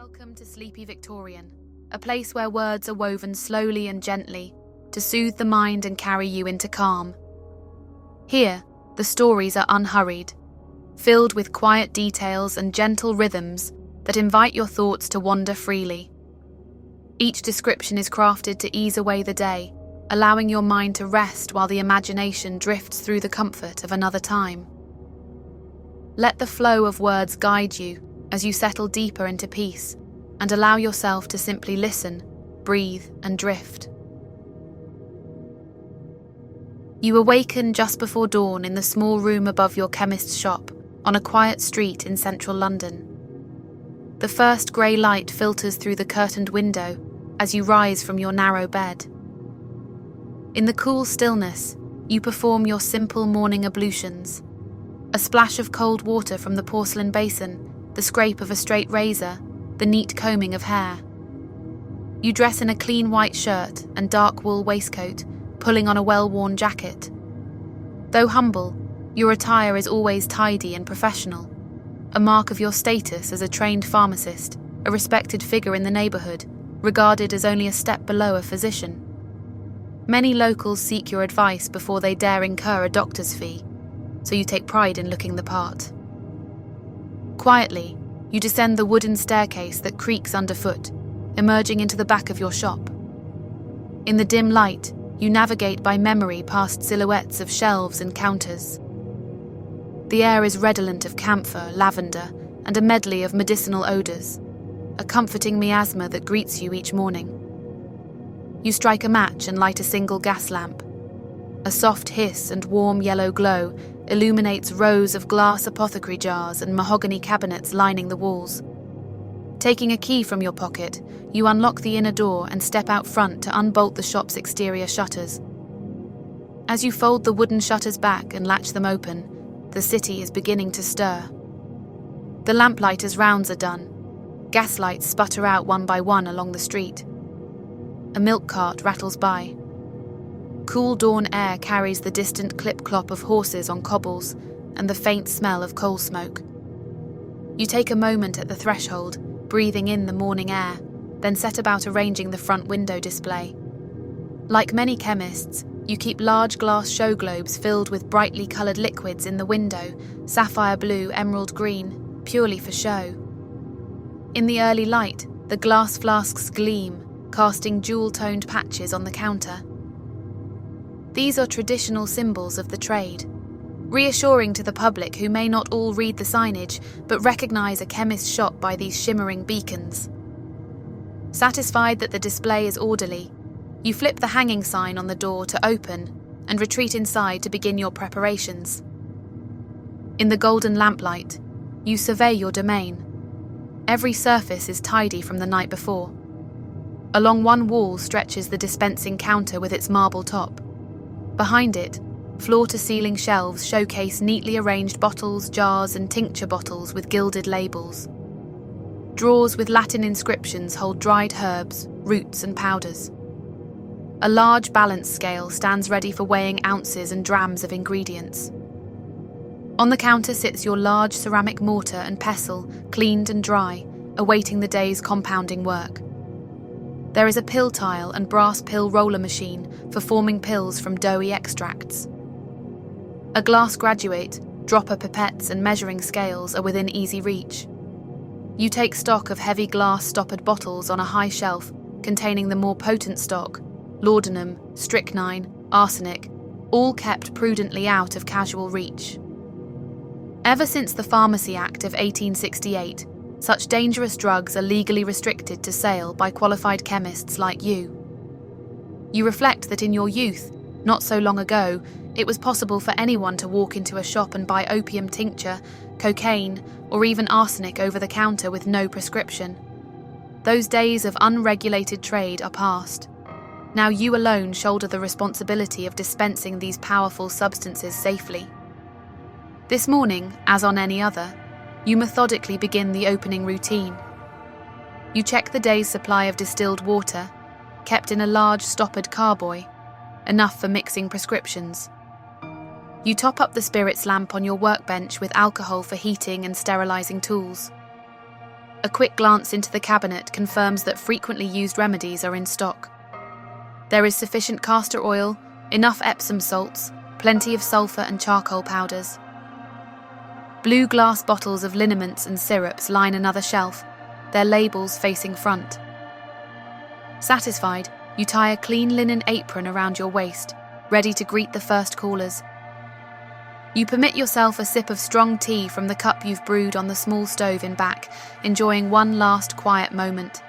Welcome to Sleepy Victorian, a place where words are woven slowly and gently to soothe the mind and carry you into calm. Here, the stories are unhurried, filled with quiet details and gentle rhythms that invite your thoughts to wander freely. Each description is crafted to ease away the day, allowing your mind to rest while the imagination drifts through the comfort of another time. Let the flow of words guide you as you settle deeper into peace and allow yourself to simply listen, breathe, and drift. You awaken just before dawn in the small room above your chemist's shop on a quiet street in central London. The first grey light filters through the curtained window as you rise from your narrow bed. In the cool stillness, you perform your simple morning ablutions. A splash of cold water from the porcelain basin, the scrape of a straight razor, the neat combing of hair. You dress in a clean white shirt and dark wool waistcoat, pulling on a well-worn jacket. Though humble, your attire is always tidy and professional, a mark of your status as a trained pharmacist, a respected figure in the neighbourhood, regarded as only a step below a physician. Many locals seek your advice before they dare incur a doctor's fee, so you take pride in looking the part. Quietly, you descend the wooden staircase that creaks underfoot, emerging into the back of your shop. In the dim light, you navigate by memory past silhouettes of shelves and counters. The air is redolent of camphor, lavender, and a medley of medicinal odours, a comforting miasma that greets you each morning. You strike a match and light a single gas lamp. A soft hiss and warm yellow glow illuminates rows of glass apothecary jars and mahogany cabinets lining the walls. Taking a key from your pocket, you unlock the inner door and step out front to unbolt the shop's exterior shutters. As you fold the wooden shutters back and latch them open, the city is beginning to stir. The lamplighter's rounds are done. Gas lights sputter out one by one along the street. A milk cart rattles by. Cool dawn air carries the distant clip-clop of horses on cobbles and the faint smell of coal smoke. You take a moment at the threshold, breathing in the morning air, then set about arranging the front window display. Like many chemists, you keep large glass show globes filled with brightly coloured liquids in the window, sapphire blue, emerald green, purely for show. In the early light, the glass flasks gleam, casting jewel-toned patches on the counter. These are traditional symbols of the trade, reassuring to the public who may not all read the signage but recognise a chemist's shop by these shimmering beacons. Satisfied that the display is orderly, you flip the hanging sign on the door to open and retreat inside to begin your preparations. In the golden lamplight, you survey your domain. Every surface is tidy from the night before. Along one wall stretches the dispensing counter with its marble top. Behind it, floor-to-ceiling shelves showcase neatly arranged bottles, jars, and tincture bottles with gilded labels. Drawers with Latin inscriptions hold dried herbs, roots, and powders. A large balance scale stands ready for weighing ounces and drams of ingredients. On the counter sits your large ceramic mortar and pestle, cleaned and dry, awaiting the day's compounding work. There is a pill tile and brass pill roller machine for forming pills from doughy extracts. A glass graduate, dropper pipettes and measuring scales are within easy reach. You take stock of heavy glass stoppered bottles on a high shelf containing the more potent stock, laudanum, strychnine, arsenic, all kept prudently out of casual reach. Ever since the Pharmacy Act of 1868, such dangerous drugs are legally restricted to sale by qualified chemists like you. You reflect that in your youth, not so long ago, it was possible for anyone to walk into a shop and buy opium tincture, cocaine, or even arsenic over the counter with no prescription. Those days of unregulated trade are past. Now you alone shoulder the responsibility of dispensing these powerful substances safely. This morning, as on any other, you methodically begin the opening routine. You check the day's supply of distilled water, kept in a large stoppered carboy, enough for mixing prescriptions. You top up the spirits lamp on your workbench with alcohol for heating and sterilising tools. A quick glance into the cabinet confirms that frequently used remedies are in stock. There is sufficient castor oil, enough Epsom salts, plenty of sulphur and charcoal powders. Blue glass bottles of liniments and syrups line another shelf, their labels facing front. Satisfied, you tie a clean linen apron around your waist, ready to greet the first callers. You permit yourself a sip of strong tea from the cup you've brewed on the small stove in back, enjoying one last quiet moment.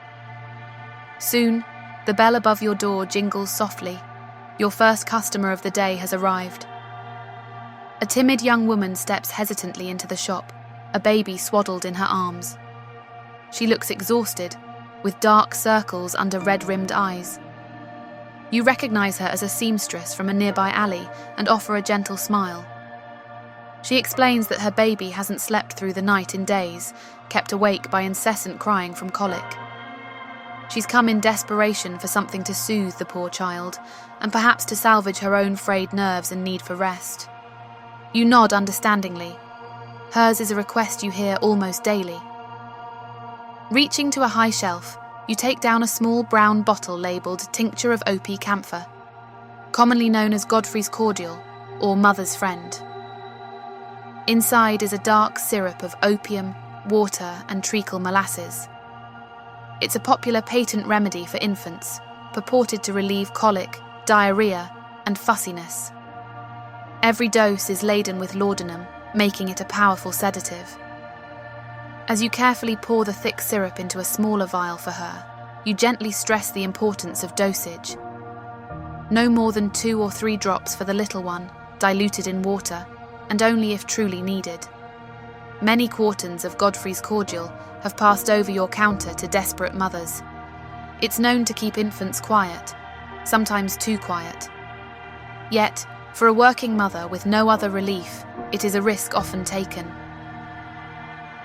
Soon, the bell above your door jingles softly. Your first customer of the day has arrived. A timid young woman steps hesitantly into the shop, a baby swaddled in her arms. She looks exhausted, with dark circles under red-rimmed eyes. You recognize her as a seamstress from a nearby alley and offer a gentle smile. She explains that her baby hasn't slept through the night in days, kept awake by incessant crying from colic. She's come in desperation for something to soothe the poor child, and perhaps to salvage her own frayed nerves and need for rest. You nod understandingly. Hers is a request you hear almost daily. Reaching to a high shelf, you take down a small brown bottle labelled Tincture of Opie Camphor, commonly known as Godfrey's Cordial, or Mother's Friend. Inside is a dark syrup of opium, water, and treacle molasses. It's a popular patent remedy for infants, purported to relieve colic, diarrhea, and fussiness. Every dose is laden with laudanum, making it a powerful sedative. As you carefully pour the thick syrup into a smaller vial for her, you gently stress the importance of dosage. No more than 2 or 3 drops for the little one, diluted in water, and only if truly needed. Many quarterns of Godfrey's Cordial have passed over your counter to desperate mothers. It's known to keep infants quiet, sometimes too quiet. Yet, for a working mother with no other relief, it is a risk often taken.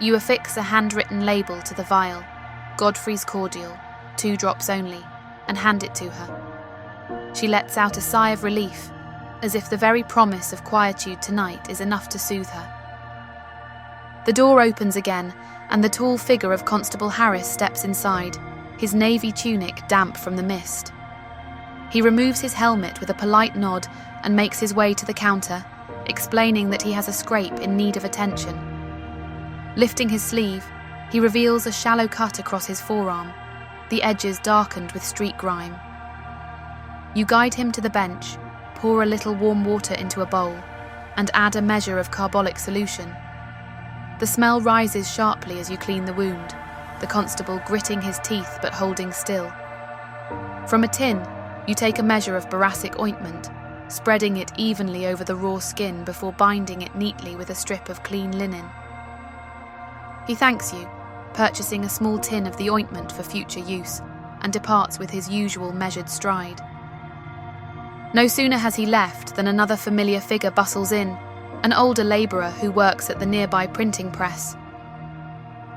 You affix a handwritten label to the vial, Godfrey's Cordial, 2 drops only, and hand it to her. She lets out a sigh of relief, as if the very promise of quietude tonight is enough to soothe her. The door opens again, and the tall figure of Constable Harris steps inside, his navy tunic damp from the mist. He removes his helmet with a polite nod and makes his way to the counter, explaining that he has a scrape in need of attention. Lifting his sleeve, he reveals a shallow cut across his forearm, the edges darkened with street grime. You guide him to the bench, pour a little warm water into a bowl, and add a measure of carbolic solution. The smell rises sharply as you clean the wound, the constable gritting his teeth but holding still. From a tin, you take a measure of boracic ointment, spreading it evenly over the raw skin before binding it neatly with a strip of clean linen. He thanks you, purchasing a small tin of the ointment for future use, and departs with his usual measured stride. No sooner has he left than another familiar figure bustles in, an older labourer who works at the nearby printing press.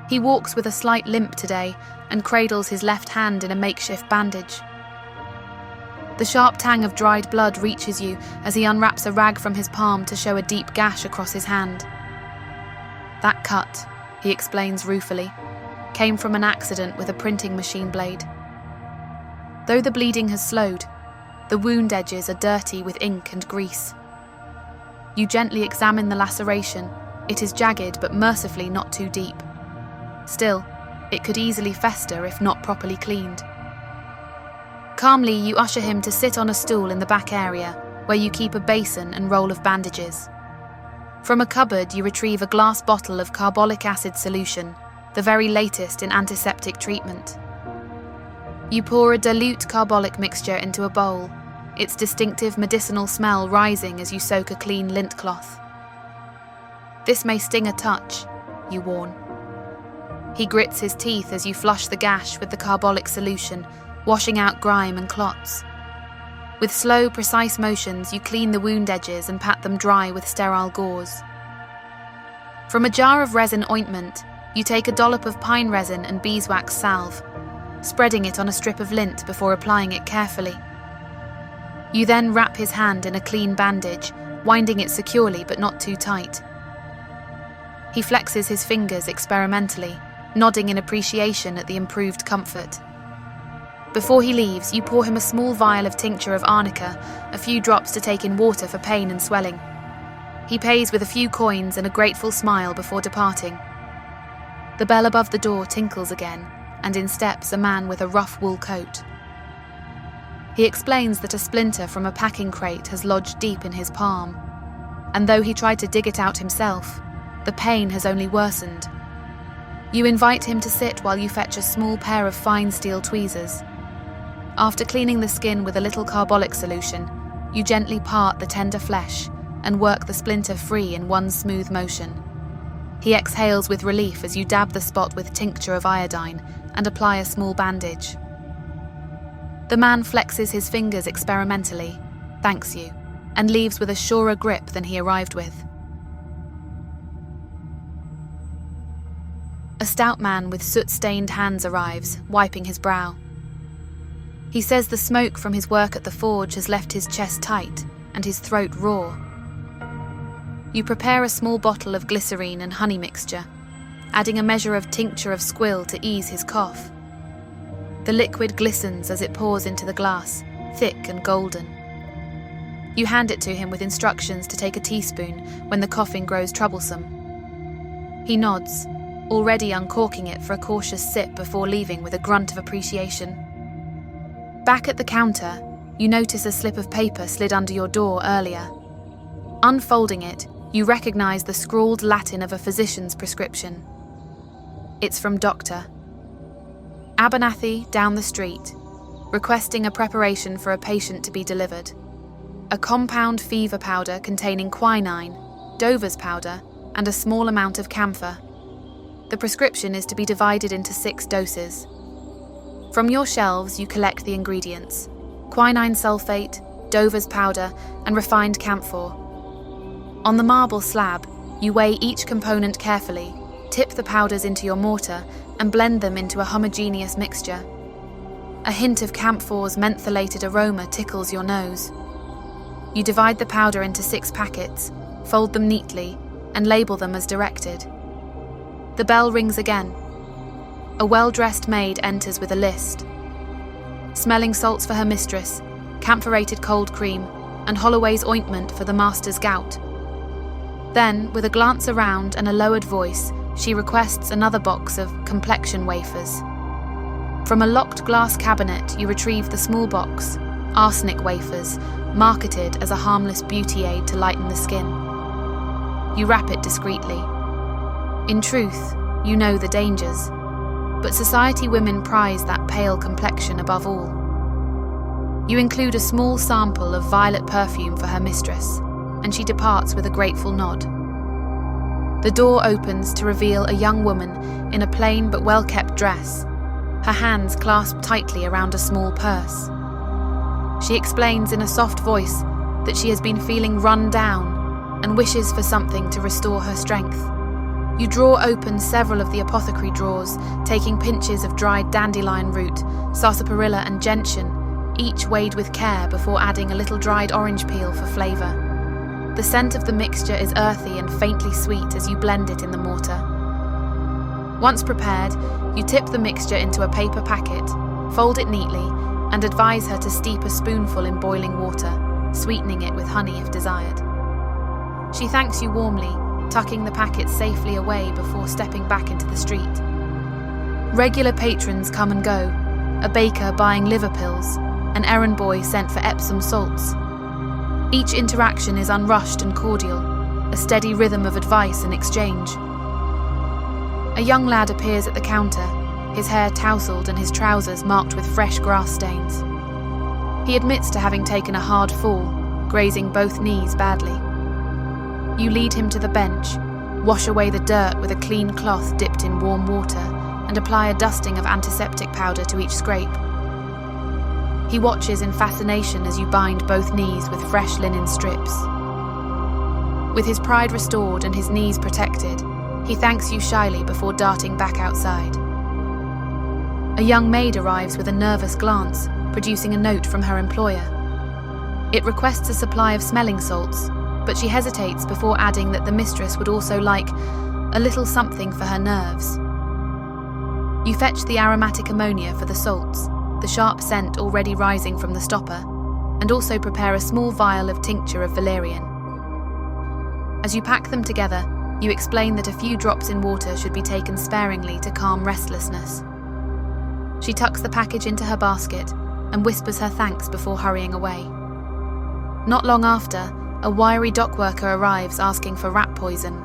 He walks with a slight limp today and cradles his left hand in a makeshift bandage. The sharp tang of dried blood reaches you as he unwraps a rag from his palm to show a deep gash across his hand. That cut, he explains ruefully, came from an accident with a printing machine blade. Though the bleeding has slowed, the wound edges are dirty with ink and grease. You gently examine the laceration. It is jagged but mercifully not too deep. Still, it could easily fester if not properly cleaned. Calmly, you usher him to sit on a stool in the back area, where you keep a basin and roll of bandages. From a cupboard, you retrieve a glass bottle of carbolic acid solution, the very latest in antiseptic treatment. You pour a dilute carbolic mixture into a bowl, its distinctive medicinal smell rising as you soak a clean lint cloth. This may sting a touch, you warn. He grits his teeth as you flush the gash with the carbolic solution, washing out grime and clots. With slow, precise motions, you clean the wound edges and pat them dry with sterile gauze. From a jar of resin ointment, you take a dollop of pine resin and beeswax salve, spreading it on a strip of lint before applying it carefully. You then wrap his hand in a clean bandage, winding it securely but not too tight. He flexes his fingers experimentally, nodding in appreciation at the improved comfort. Before he leaves, you pour him a small vial of tincture of arnica, a few drops to take in water for pain and swelling. He pays with a few coins and a grateful smile before departing. The bell above the door tinkles again, and in steps a man with a rough wool coat. He explains that a splinter from a packing crate has lodged deep in his palm, and though he tried to dig it out himself, the pain has only worsened. You invite him to sit while you fetch a small pair of fine steel tweezers. After cleaning the skin with a little carbolic solution, you gently part the tender flesh and work the splinter free in one smooth motion. He exhales with relief as you dab the spot with tincture of iodine and apply a small bandage. The man flexes his fingers experimentally, thanks you, and leaves with a surer grip than he arrived with. A stout man with soot-stained hands arrives, wiping his brow. He says the smoke from his work at the forge has left his chest tight and his throat raw. You prepare a small bottle of glycerine and honey mixture, adding a measure of tincture of squill to ease his cough. The liquid glistens as it pours into the glass, thick and golden. You hand it to him with instructions to take a teaspoon when the coughing grows troublesome. He nods, already uncorking it for a cautious sip before leaving with a grunt of appreciation. Back at the counter, you notice a slip of paper slid under your door earlier. Unfolding it, you recognize the scrawled Latin of a physician's prescription. It's from Dr. Abernathy down the street, requesting a preparation for a patient to be delivered. A compound fever powder containing quinine, Dover's powder, and a small amount of camphor. The prescription is to be divided into 6 doses. From your shelves, you collect the ingredients: quinine sulfate, Dover's powder, and refined camphor. On the marble slab, you weigh each component carefully, tip the powders into your mortar, and blend them into a homogeneous mixture. A hint of camphore's mentholated aroma tickles your nose. You divide the powder into 6 packets, fold them neatly, and label them as directed. The bell rings again. A well-dressed maid enters with a list. Smelling salts for her mistress, camphorated cold cream, and Holloway's ointment for the master's gout. Then, with a glance around and a lowered voice, she requests another box of complexion wafers. From a locked glass cabinet, you retrieve the small box, arsenic wafers, marketed as a harmless beauty aid to lighten the skin. You wrap it discreetly. In truth, you know the dangers, but society women prize that pale complexion above all. You include a small sample of violet perfume for her mistress, and she departs with a grateful nod. The door opens to reveal a young woman in a plain but well-kept dress, her hands clasped tightly around a small purse. She explains in a soft voice that she has been feeling run down and wishes for something to restore her strength. You draw open several of the apothecary drawers, taking pinches of dried dandelion root, sarsaparilla and gentian, each weighed with care before adding a little dried orange peel for flavour. The scent of the mixture is earthy and faintly sweet as you blend it in the mortar. Once prepared, you tip the mixture into a paper packet, fold it neatly, and advise her to steep a spoonful in boiling water, sweetening it with honey if desired. She thanks you warmly, tucking the packet safely away before stepping back into the street. Regular patrons come and go, a baker buying liver pills, an errand boy sent for Epsom salts. Each interaction is unrushed and cordial, a steady rhythm of advice and exchange. A young lad appears at the counter, his hair tousled and his trousers marked with fresh grass stains. He admits to having taken a hard fall, grazing both knees badly. You lead him to the bench, wash away the dirt with a clean cloth dipped in warm water, and apply a dusting of antiseptic powder to each scrape. He watches in fascination as you bind both knees with fresh linen strips. With his pride restored and his knees protected, he thanks you shyly before darting back outside. A young maid arrives with a nervous glance, producing a note from her employer. It requests a supply of smelling salts, but she hesitates before adding that the mistress would also like a little something for her nerves. You fetch the aromatic ammonia for the salts, the sharp scent already rising from the stopper, and also prepare a small vial of tincture of valerian. As you pack them together, you explain that a few drops in water should be taken sparingly to calm restlessness. She tucks the package into her basket and whispers her thanks before hurrying away. Not long after, a wiry dock worker arrives asking for rat poison.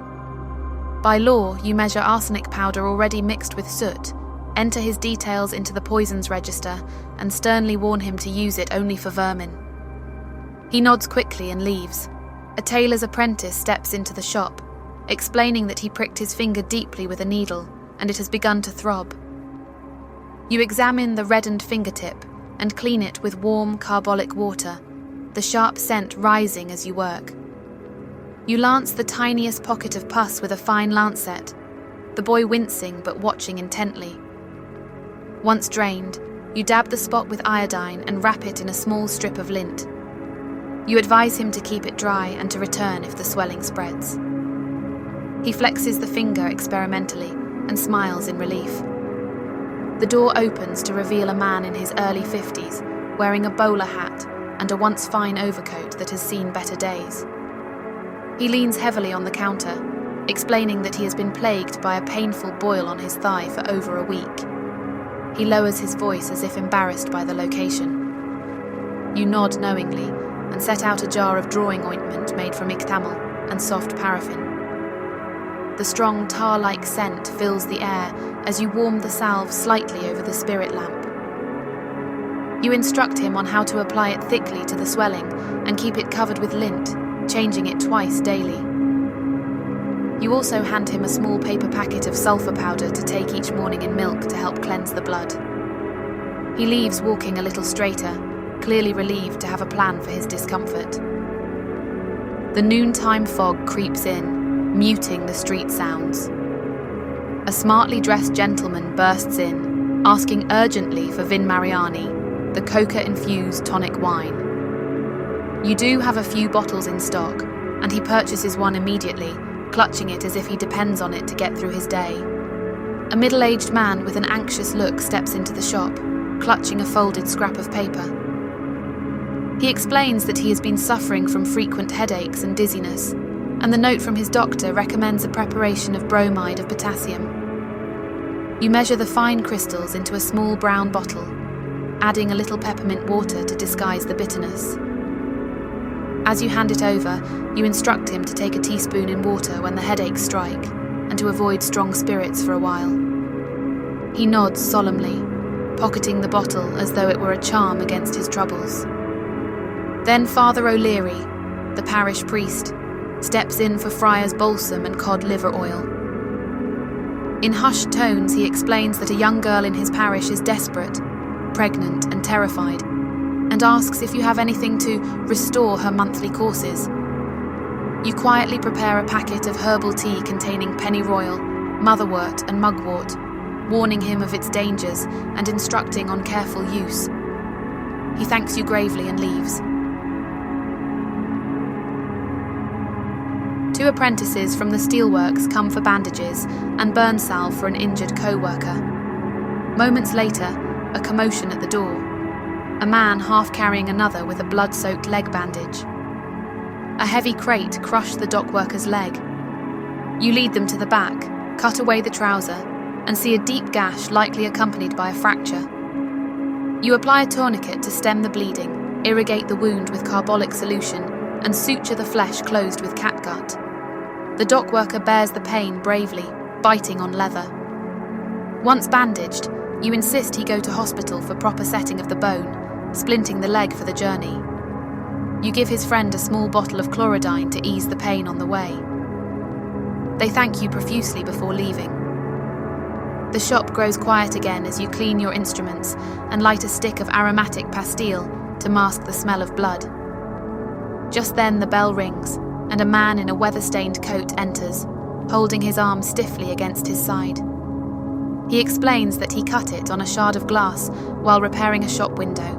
By law, you measure arsenic powder already mixed with soot, enter his details into the poisons register, and sternly warn him to use it only for vermin. He nods quickly and leaves. A tailor's apprentice steps into the shop, explaining that he pricked his finger deeply with a needle, and it has begun to throb. You examine the reddened fingertip and clean it with warm carbolic water, the sharp scent rising as you work. You lance the tiniest pocket of pus with a fine lancet, the boy wincing but watching intently. Once drained, you dab the spot with iodine and wrap it in a small strip of lint. You advise him to keep it dry and to return if the swelling spreads. He flexes the finger experimentally and smiles in relief. The door opens to reveal a man in his early 50s, wearing a bowler hat and a once fine overcoat that has seen better days. He leans heavily on the counter, explaining that he has been plagued by a painful boil on his thigh for over a week. He lowers his voice as if embarrassed by the location. You nod knowingly and set out a jar of drawing ointment made from ictamol and soft paraffin. The strong tar-like scent fills the air as you warm the salve slightly over the spirit lamp. You instruct him on how to apply it thickly to the swelling and keep it covered with lint, changing it twice daily. You also hand him a small paper packet of sulfur powder to take each morning in milk to help cleanse the blood. He leaves walking a little straighter, clearly relieved to have a plan for his discomfort. The noontime fog creeps in, muting the street sounds. A smartly dressed gentleman bursts in, asking urgently for Vin Mariani, the coca-infused tonic wine. You do have a few bottles in stock, and he purchases one immediately, clutching it as if he depends on it to get through his day. A middle-aged man with an anxious look steps into the shop, clutching a folded scrap of paper. He explains that he has been suffering from frequent headaches and dizziness, and the note from his doctor recommends a preparation of bromide of potassium. You measure the fine crystals into a small brown bottle, adding a little peppermint water to disguise the bitterness. As you hand it over, you instruct him to take a teaspoon in water when the headaches strike, and to avoid strong spirits for a while. He nods solemnly, pocketing the bottle as though it were a charm against his troubles. Then Father O'Leary, the parish priest, steps in for Friar's balsam and cod liver oil. In hushed tones, he explains that a young girl in his parish is desperate, pregnant and terrified, and asks if you have anything to restore her monthly courses. You quietly prepare a packet of herbal tea containing pennyroyal, motherwort and mugwort, warning him of its dangers and instructing on careful use. He thanks you gravely and leaves. 2 apprentices from the steelworks come for bandages and burn salve for an injured co-worker. Moments later, a commotion at the door. A man half carrying another with a blood-soaked leg bandage. A heavy crate crushed the dock worker's leg. You lead them to the back, cut away the trouser, and see a deep gash likely accompanied by a fracture. You apply a tourniquet to stem the bleeding, irrigate the wound with carbolic solution, and suture the flesh closed with catgut. The dock worker bears the pain bravely, biting on leather. Once bandaged, you insist he go to hospital for proper setting of the bone, splinting the leg for the journey. You give his friend a small bottle of chlorodyne to ease the pain on the way. They thank you profusely before leaving. The shop grows quiet again as you clean your instruments and light a stick of aromatic pastille to mask the smell of blood. Just then the bell rings, and a man in a weather-stained coat enters, holding his arm stiffly against his side. He explains that he cut it on a shard of glass while repairing a shop window.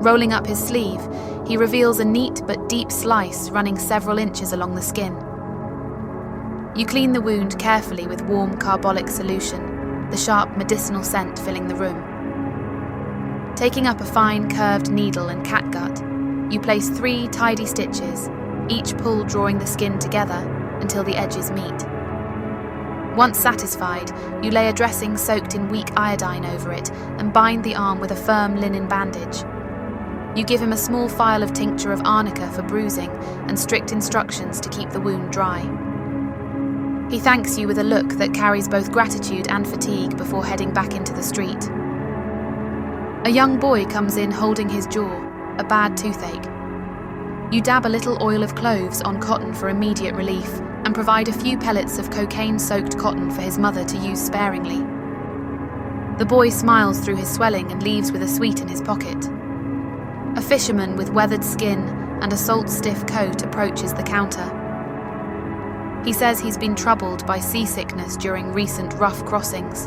Rolling up his sleeve, he reveals a neat but deep slice running several inches along the skin. You clean the wound carefully with warm carbolic solution, the sharp medicinal scent filling the room. Taking up a fine curved needle and catgut, you place 3 tidy stitches, each pull drawing the skin together until the edges meet. Once satisfied, you lay a dressing soaked in weak iodine over it and bind the arm with a firm linen bandage. You give him a small phial of tincture of arnica for bruising and strict instructions to keep the wound dry. He thanks you with a look that carries both gratitude and fatigue before heading back into the street. A young boy comes in holding his jaw, a bad toothache. You dab a little oil of cloves on cotton for immediate relief and provide a few pellets of cocaine-soaked cotton for his mother to use sparingly. The boy smiles through his swelling and leaves with a sweet in his pocket. A fisherman with weathered skin and a salt-stiff coat approaches the counter. He says he's been troubled by seasickness during recent rough crossings.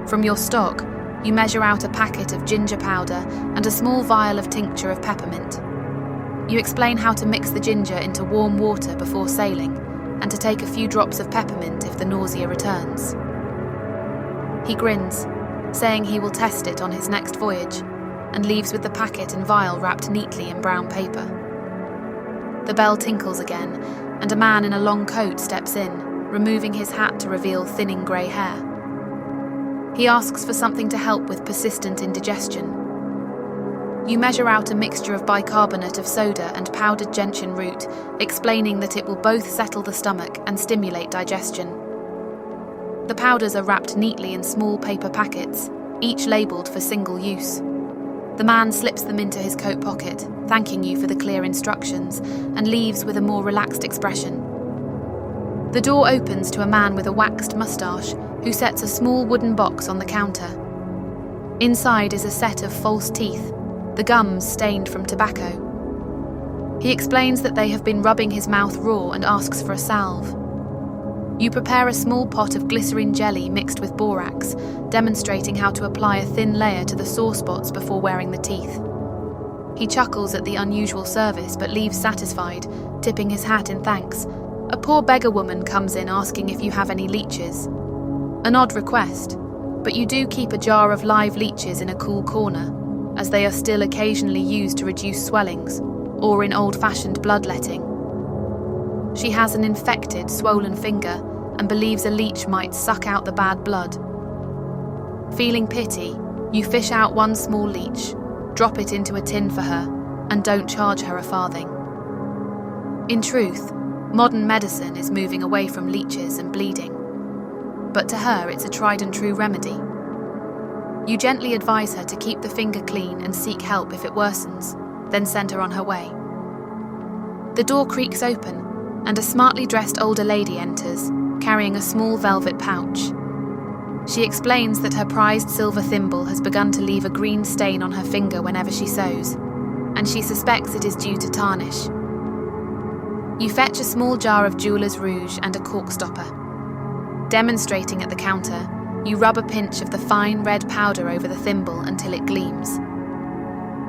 From your stock, you measure out a packet of ginger powder and a small vial of tincture of peppermint. You explain how to mix the ginger into warm water before sailing and to take a few drops of peppermint if the nausea returns. He grins, saying he will test it on his next voyage, and leaves with the packet and vial wrapped neatly in brown paper. The bell tinkles again, and a man in a long coat steps in, removing his hat to reveal thinning grey hair. He asks for something to help with persistent indigestion. You measure out a mixture of bicarbonate of soda and powdered gentian root, explaining that it will both settle the stomach and stimulate digestion. The powders are wrapped neatly in small paper packets, each labelled for single use. The man slips them into his coat pocket, thanking you for the clear instructions, and leaves with a more relaxed expression. The door opens to a man with a waxed moustache who sets a small wooden box on the counter. Inside is a set of false teeth, the gums stained from tobacco. He explains that they have been rubbing his mouth raw and asks for a salve. You prepare a small pot of glycerine jelly mixed with borax, demonstrating how to apply a thin layer to the sore spots before wearing the teeth. He chuckles at the unusual service but leaves satisfied, tipping his hat in thanks. A poor beggar woman comes in asking if you have any leeches. An odd request, but you do keep a jar of live leeches in a cool corner, as they are still occasionally used to reduce swellings, or in old-fashioned bloodletting. She has an infected, swollen finger and believes a leech might suck out the bad blood. Feeling pity, you fish out one small leech, drop it into a tin for her, and don't charge her a farthing. In truth, modern medicine is moving away from leeches and bleeding, but to her it's a tried-and-true remedy. You gently advise her to keep the finger clean and seek help if it worsens, then send her on her way. The door creaks open, and a smartly dressed older lady enters, carrying a small velvet pouch. She explains that her prized silver thimble has begun to leave a green stain on her finger whenever she sews, and she suspects it is due to tarnish. You fetch a small jar of jeweller's rouge and a cork stopper. Demonstrating at the counter, you rub a pinch of the fine red powder over the thimble until it gleams.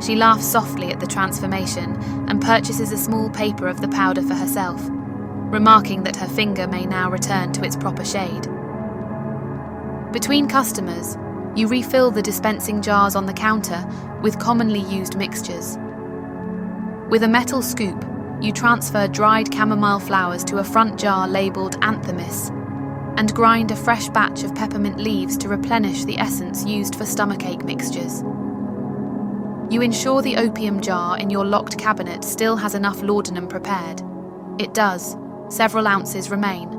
She laughs softly at the transformation and purchases a small paper of the powder for herself, remarking that her finger may now return to its proper shade. Between customers, you refill the dispensing jars on the counter with commonly used mixtures. With a metal scoop, you transfer dried chamomile flowers to a front jar labelled Anthemis, and grind a fresh batch of peppermint leaves to replenish the essence used for stomachache mixtures. You ensure the opium jar in your locked cabinet still has enough laudanum prepared. It does. Several ounces remain.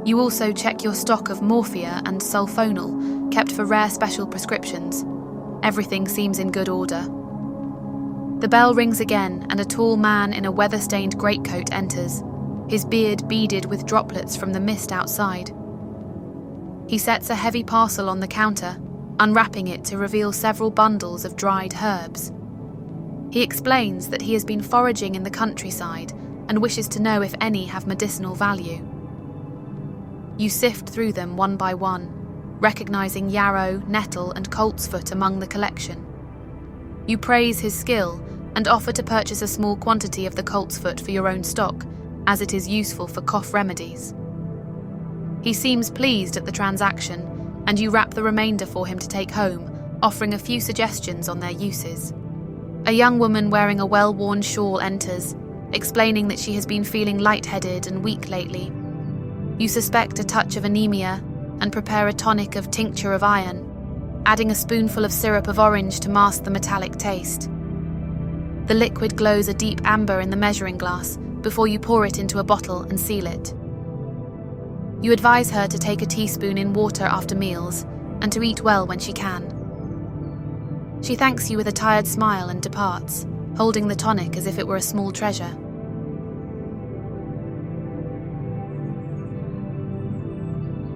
You also check your stock of morphia and sulfonal, kept for rare special prescriptions. Everything seems in good order. The bell rings again, and a tall man in a weather-stained greatcoat enters, his beard beaded with droplets from the mist outside. He sets a heavy parcel on the counter, unwrapping it to reveal several bundles of dried herbs. He explains that he has been foraging in the countryside and wishes to know if any have medicinal value. You sift through them one by one, recognizing yarrow, nettle, and coltsfoot among the collection. You praise his skill and offer to purchase a small quantity of the coltsfoot for your own stock, as it is useful for cough remedies. He seems pleased at the transaction, and you wrap the remainder for him to take home, offering a few suggestions on their uses. A young woman wearing a well-worn shawl enters, explaining that she has been feeling lightheaded and weak lately. You suspect a touch of anemia and prepare a tonic of tincture of iron, adding a spoonful of syrup of orange to mask the metallic taste. The liquid glows a deep amber in the measuring glass before you pour it into a bottle and seal it. You advise her to take a teaspoon in water after meals and to eat well when she can. She thanks you with a tired smile and departs, holding the tonic as if it were a small treasure.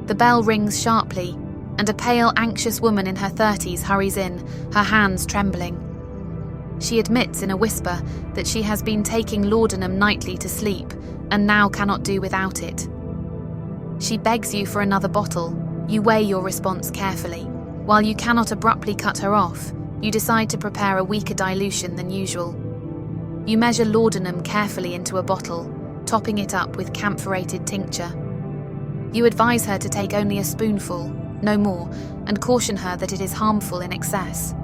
The bell rings sharply, and a pale, anxious woman in her 30s hurries in, her hands trembling. She admits in a whisper that she has been taking laudanum nightly to sleep and now cannot do without it. She begs you for another bottle. You weigh your response carefully. While you cannot abruptly cut her off, you decide to prepare a weaker dilution than usual. You measure laudanum carefully into a bottle, topping it up with camphorated tincture. You advise her to take only a spoonful, no more, and caution her that it is harmful in excess.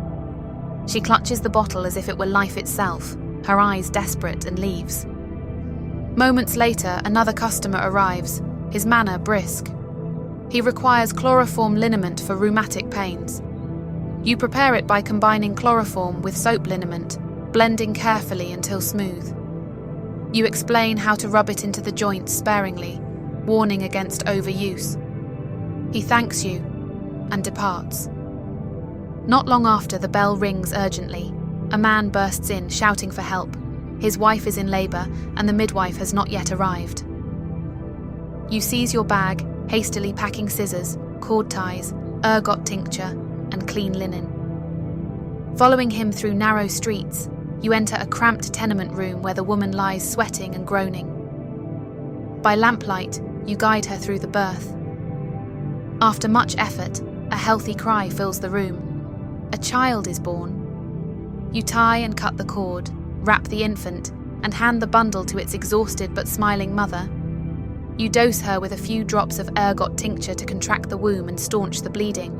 She clutches the bottle as if it were life itself, her eyes desperate, and leaves. Moments later, another customer arrives, his manner brisk. He requires chloroform liniment for rheumatic pains. You prepare it by combining chloroform with soap liniment, blending carefully until smooth. You explain how to rub it into the joints sparingly, warning against overuse. He thanks you and departs. Not long after, the bell rings urgently. A man bursts in, shouting for help. His wife is in labour, and the midwife has not yet arrived. You seize your bag, hastily packing scissors, cord ties, ergot tincture, and clean linen. Following him through narrow streets, you enter a cramped tenement room where the woman lies sweating and groaning. By lamplight, you guide her through the birth. After much effort, a healthy cry fills the room. A child is born. You tie and cut the cord, wrap the infant, and hand the bundle to its exhausted but smiling mother. You dose her with a few drops of ergot tincture to contract the womb and staunch the bleeding.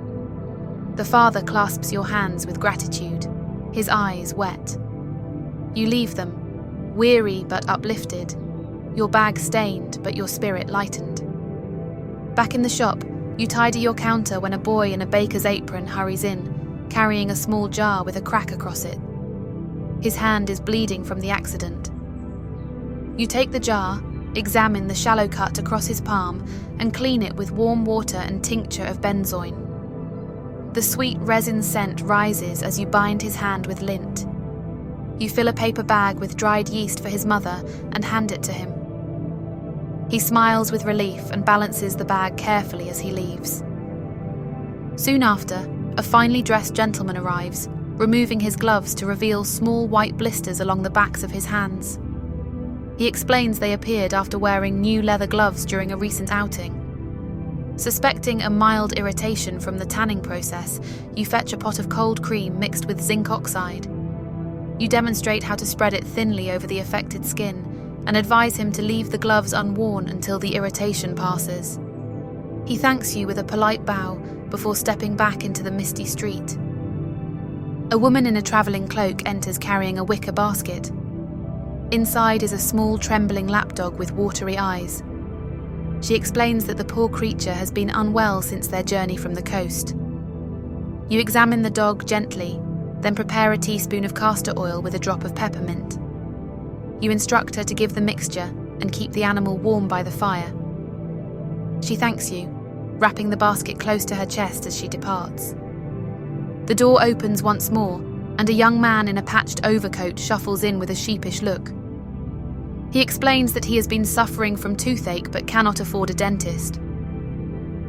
The father clasps your hands with gratitude, his eyes wet. You leave them, weary but uplifted, your bag stained but your spirit lightened. Back in the shop, you tidy your counter when a boy in a baker's apron hurries in, carrying a small jar with a crack across it. His hand is bleeding from the accident. You take the jar, examine the shallow cut across his palm, and clean it with warm water and tincture of benzoin. The sweet resin scent rises as you bind his hand with lint. You fill a paper bag with dried yeast for his mother and hand it to him. He smiles with relief and balances the bag carefully as he leaves. Soon after, a finely dressed gentleman arrives, removing his gloves to reveal small white blisters along the backs of his hands. He explains they appeared after wearing new leather gloves during a recent outing. Suspecting a mild irritation from the tanning process, you fetch a pot of cold cream mixed with zinc oxide. You demonstrate how to spread it thinly over the affected skin and advise him to leave the gloves unworn until the irritation passes. He thanks you with a polite bow before stepping back into the misty street. A woman in a travelling cloak enters carrying a wicker basket. Inside is a small trembling lapdog with watery eyes. She explains that the poor creature has been unwell since their journey from the coast. You examine the dog gently, then prepare a teaspoon of castor oil with a drop of peppermint. You instruct her to give the mixture and keep the animal warm by the fire. She thanks you, wrapping the basket close to her chest as she departs. The door opens once more, and a young man in a patched overcoat shuffles in with a sheepish look. He explains that he has been suffering from toothache but cannot afford a dentist.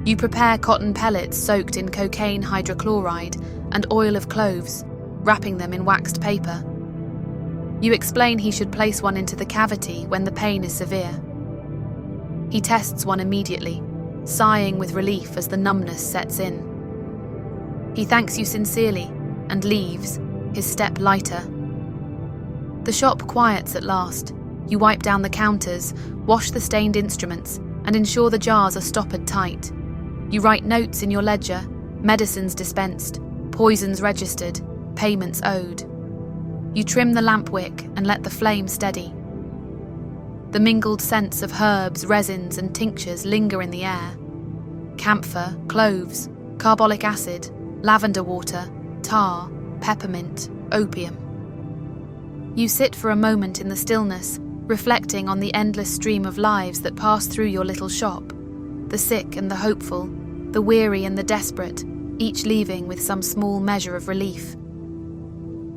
You prepare cotton pellets soaked in cocaine hydrochloride and oil of cloves, wrapping them in waxed paper. You explain he should place one into the cavity when the pain is severe. He tests one immediately, sighing with relief as the numbness sets in. He thanks you sincerely and leaves, his step lighter. The shop quiets at last. You wipe down the counters, wash the stained instruments, and ensure the jars are stoppered tight. You write notes in your ledger, medicines dispensed, poisons registered, payments owed. You trim the lamp wick and let the flame steady. The mingled scents of herbs, resins and tinctures linger in the air. Camphor, cloves, carbolic acid, lavender water, tar, peppermint, opium. You sit for a moment in the stillness, reflecting on the endless stream of lives that pass through your little shop, the sick and the hopeful, the weary and the desperate, each leaving with some small measure of relief.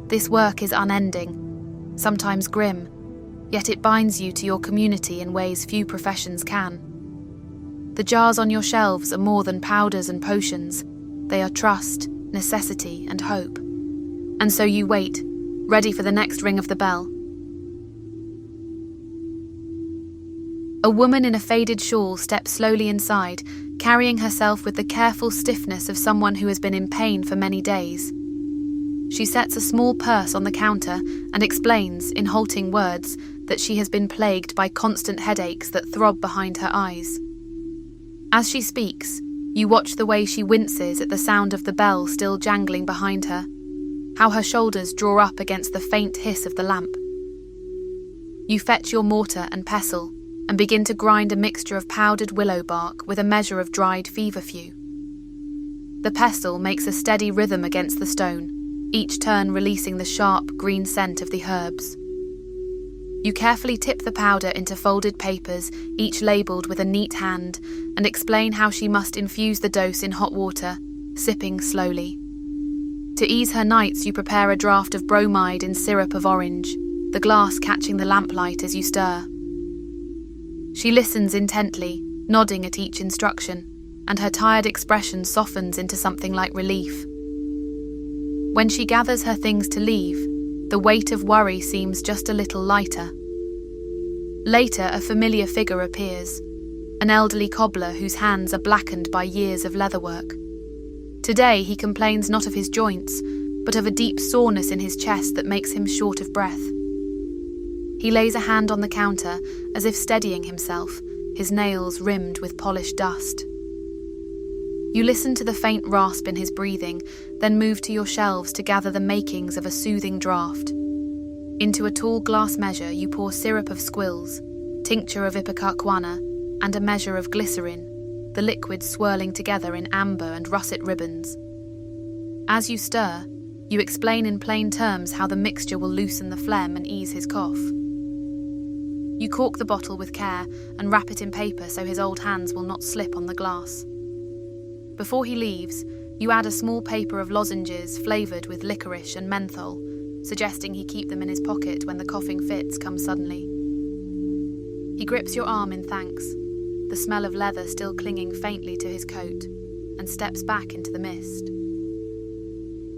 This work is unending, sometimes grim, yet it binds you to your community in ways few professions can. The jars on your shelves are more than powders and potions. They are trust, necessity, and hope. And so you wait, ready for the next ring of the bell. A woman in a faded shawl steps slowly inside, carrying herself with the careful stiffness of someone who has been in pain for many days. She sets a small purse on the counter and explains, in halting words, that she has been plagued by constant headaches that throb behind her eyes. As she speaks, you watch the way she winces at the sound of the bell still jangling behind her, how her shoulders draw up against the faint hiss of the lamp. You fetch your mortar and pestle and begin to grind a mixture of powdered willow bark with a measure of dried feverfew. The pestle makes a steady rhythm against the stone, each turn releasing the sharp green scent of the herbs. You carefully tip the powder into folded papers, each labelled with a neat hand, and explain how she must infuse the dose in hot water, sipping slowly. To ease her nights, you prepare a draught of bromide in syrup of orange, the glass catching the lamplight as you stir. She listens intently, nodding at each instruction, and her tired expression softens into something like relief. When she gathers her things to leave, the weight of worry seems just a little lighter. Later, a familiar figure appears, an elderly cobbler whose hands are blackened by years of leatherwork. Today, he complains not of his joints, but of a deep soreness in his chest that makes him short of breath. He lays a hand on the counter, as if steadying himself, his nails rimmed with polished dust. You listen to the faint rasp in his breathing, then move to your shelves to gather the makings of a soothing draught. Into a tall glass measure you pour syrup of squills, tincture of ipecacuanha, and a measure of glycerin, the liquids swirling together in amber and russet ribbons. As you stir, you explain in plain terms how the mixture will loosen the phlegm and ease his cough. You cork the bottle with care and wrap it in paper so his old hands will not slip on the glass. Before he leaves, you add a small paper of lozenges flavoured with licorice and menthol, suggesting he keep them in his pocket when the coughing fits come suddenly. He grips your arm in thanks, the smell of leather still clinging faintly to his coat, and steps back into the mist.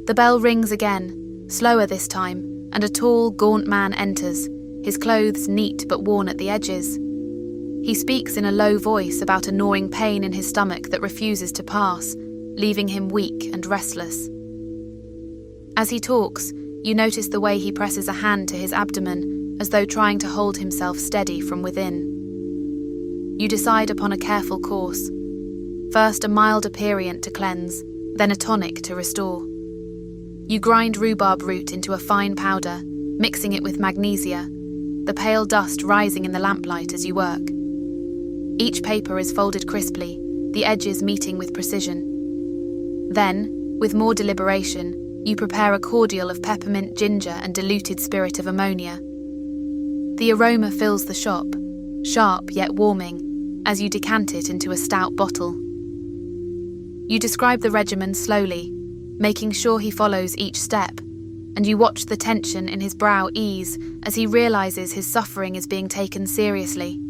The bell rings again, slower this time, and a tall, gaunt man enters, his clothes neat but worn at the edges. He speaks in a low voice about a gnawing pain in his stomach that refuses to pass, leaving him weak and restless. As he talks, you notice the way he presses a hand to his abdomen, as though trying to hold himself steady from within. You decide upon a careful course. First a mild aperient to cleanse, then a tonic to restore. You grind rhubarb root into a fine powder, mixing it with magnesia, the pale dust rising in the lamplight as you work. Each paper is folded crisply, the edges meeting with precision. Then, with more deliberation, you prepare a cordial of peppermint, ginger, and diluted spirit of ammonia. The aroma fills the shop, sharp yet warming, as you decant it into a stout bottle. You describe the regimen slowly, making sure he follows each step, and you watch the tension in his brow ease as he realises his suffering is being taken seriously.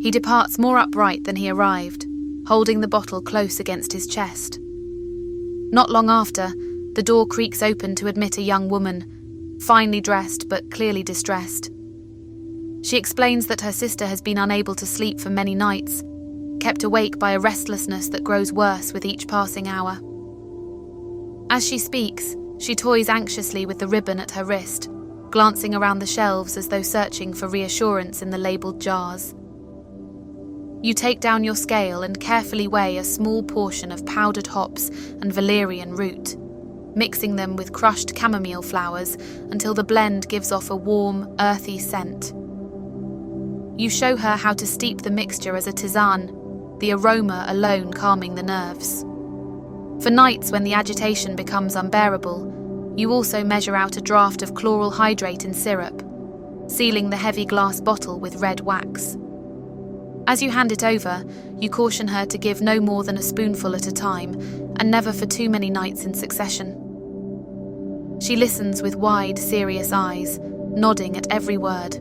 He departs more upright than he arrived, holding the bottle close against his chest. Not long after, the door creaks open to admit a young woman, finely dressed but clearly distressed. She explains that her sister has been unable to sleep for many nights, kept awake by a restlessness that grows worse with each passing hour. As she speaks, she toys anxiously with the ribbon at her wrist, glancing around the shelves as though searching for reassurance in the labelled jars. You take down your scale and carefully weigh a small portion of powdered hops and valerian root, mixing them with crushed chamomile flowers until the blend gives off a warm, earthy scent. You show her how to steep the mixture as a tisane, the aroma alone calming the nerves. For nights when the agitation becomes unbearable, you also measure out a draught of chloral hydrate in syrup, sealing the heavy glass bottle with red wax. As you hand it over, you caution her to give no more than a spoonful at a time, and never for too many nights in succession. She listens with wide, serious eyes, nodding at every word.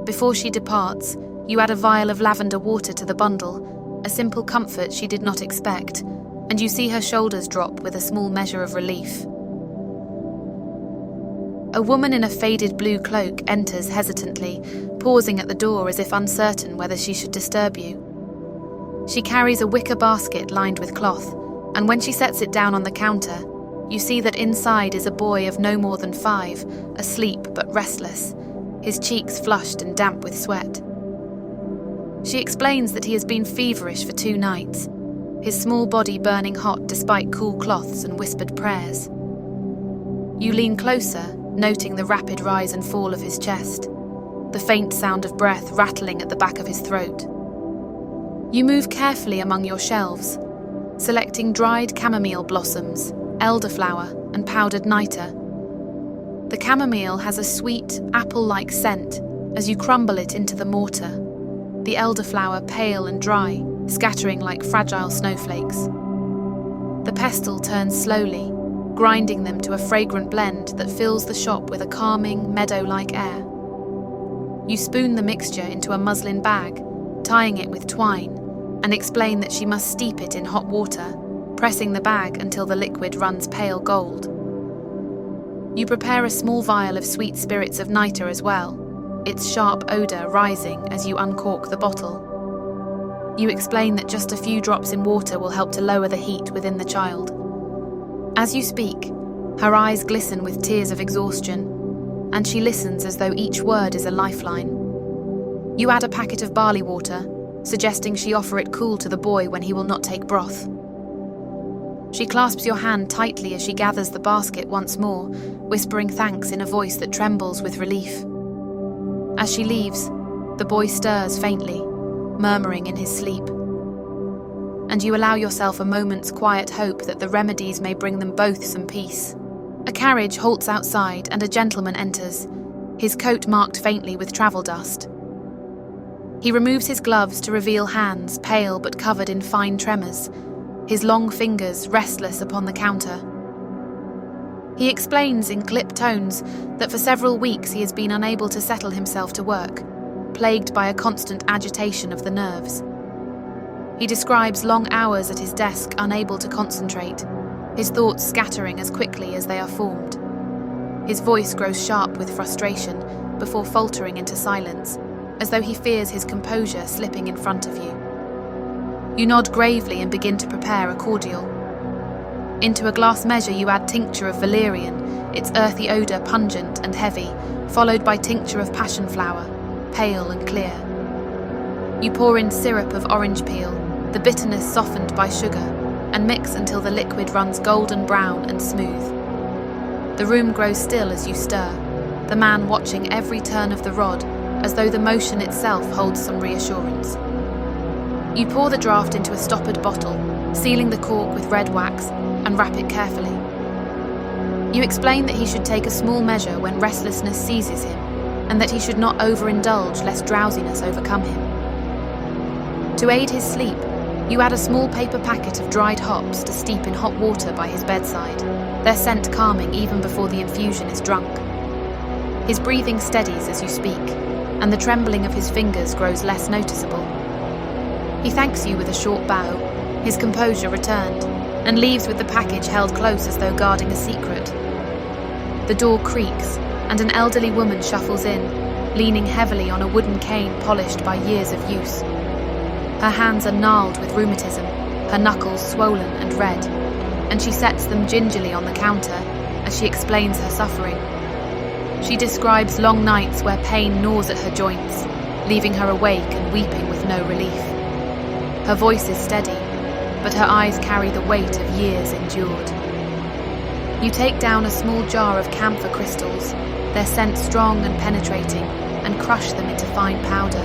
Before she departs, you add a vial of lavender water to the bundle, a simple comfort she did not expect, and you see her shoulders drop with a small measure of relief. A woman in a faded blue cloak enters hesitantly, pausing at the door as if uncertain whether she should disturb you. She carries a wicker basket lined with cloth, and when she sets it down on the counter, you see that inside is a boy of no more than 5, asleep but restless, his cheeks flushed and damp with sweat. She explains that he has been feverish for 2 nights, his small body burning hot despite cool cloths and whispered prayers. You lean closer, noting the rapid rise and fall of his chest, the faint sound of breath rattling at the back of his throat. You move carefully among your shelves, selecting dried chamomile blossoms, elderflower, and powdered niter. The chamomile has a sweet, apple-like scent as you crumble it into the mortar, the elderflower pale and dry, scattering like fragile snowflakes. The pestle turns slowly, grinding them to a fragrant blend that fills the shop with a calming, meadow-like air. You spoon the mixture into a muslin bag, tying it with twine, and explain that she must steep it in hot water, pressing the bag until the liquid runs pale gold. You prepare a small vial of sweet spirits of niter as well, its sharp odour rising as you uncork the bottle. You explain that just a few drops in water will help to lower the heat within the child. As you speak, her eyes glisten with tears of exhaustion, and she listens as though each word is a lifeline. You add a packet of barley water, suggesting she offer it cool to the boy when he will not take broth. She clasps your hand tightly as she gathers the basket once more, whispering thanks in a voice that trembles with relief. As she leaves, the boy stirs faintly, murmuring in his sleep. And you allow yourself a moment's quiet hope that the remedies may bring them both some peace. A carriage halts outside and a gentleman enters, his coat marked faintly with travel dust. He removes his gloves to reveal hands pale but covered in fine tremors, his long fingers restless upon the counter. He explains in clipped tones that for several weeks he has been unable to settle himself to work, plagued by a constant agitation of the nerves. He describes long hours at his desk, unable to concentrate, his thoughts scattering as quickly as they are formed. His voice grows sharp with frustration before faltering into silence, as though he fears his composure slipping in front of you. You nod gravely and begin to prepare a cordial. Into a glass measure you add tincture of valerian, its earthy odour pungent and heavy, followed by tincture of passion flower, pale and clear. You pour in syrup of orange peel, the bitterness softened by sugar, and mix until the liquid runs golden brown and smooth. The room grows still as you stir, the man watching every turn of the rod, as though the motion itself holds some reassurance. You pour the draught into a stoppered bottle, sealing the cork with red wax, and wrap it carefully. You explain that he should take a small measure when restlessness seizes him, and that he should not overindulge lest drowsiness overcome him. To aid his sleep, you add a small paper packet of dried hops to steep in hot water by his bedside, their scent calming even before the infusion is drunk. His breathing steadies as you speak, and the trembling of his fingers grows less noticeable. He thanks you with a short bow, his composure returned, and leaves with the package held close as though guarding a secret. The door creaks, and an elderly woman shuffles in, leaning heavily on a wooden cane polished by years of use. Her hands are gnarled with rheumatism, her knuckles swollen and red, and she sets them gingerly on the counter as she explains her suffering. She describes long nights where pain gnaws at her joints, leaving her awake and weeping with no relief. Her voice is steady, but her eyes carry the weight of years endured. You take down a small jar of camphor crystals, their scent strong and penetrating, and crush them into fine powder.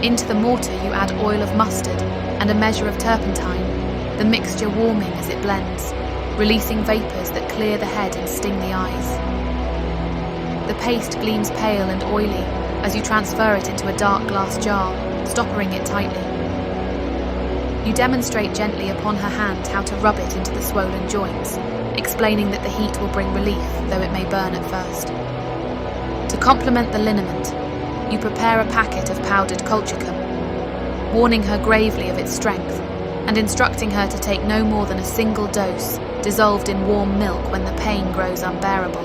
Into the mortar you add oil of mustard and a measure of turpentine, the mixture warming as it blends, releasing vapours that clear the head and sting the eyes. The paste gleams pale and oily as you transfer it into a dark glass jar, stoppering it tightly. You demonstrate gently upon her hand how to rub it into the swollen joints, explaining that the heat will bring relief, though it may burn at first. To complement the liniment, you prepare a packet of powdered colchicum, warning her gravely of its strength and instructing her to take no more than a single dose, dissolved in warm milk when the pain grows unbearable.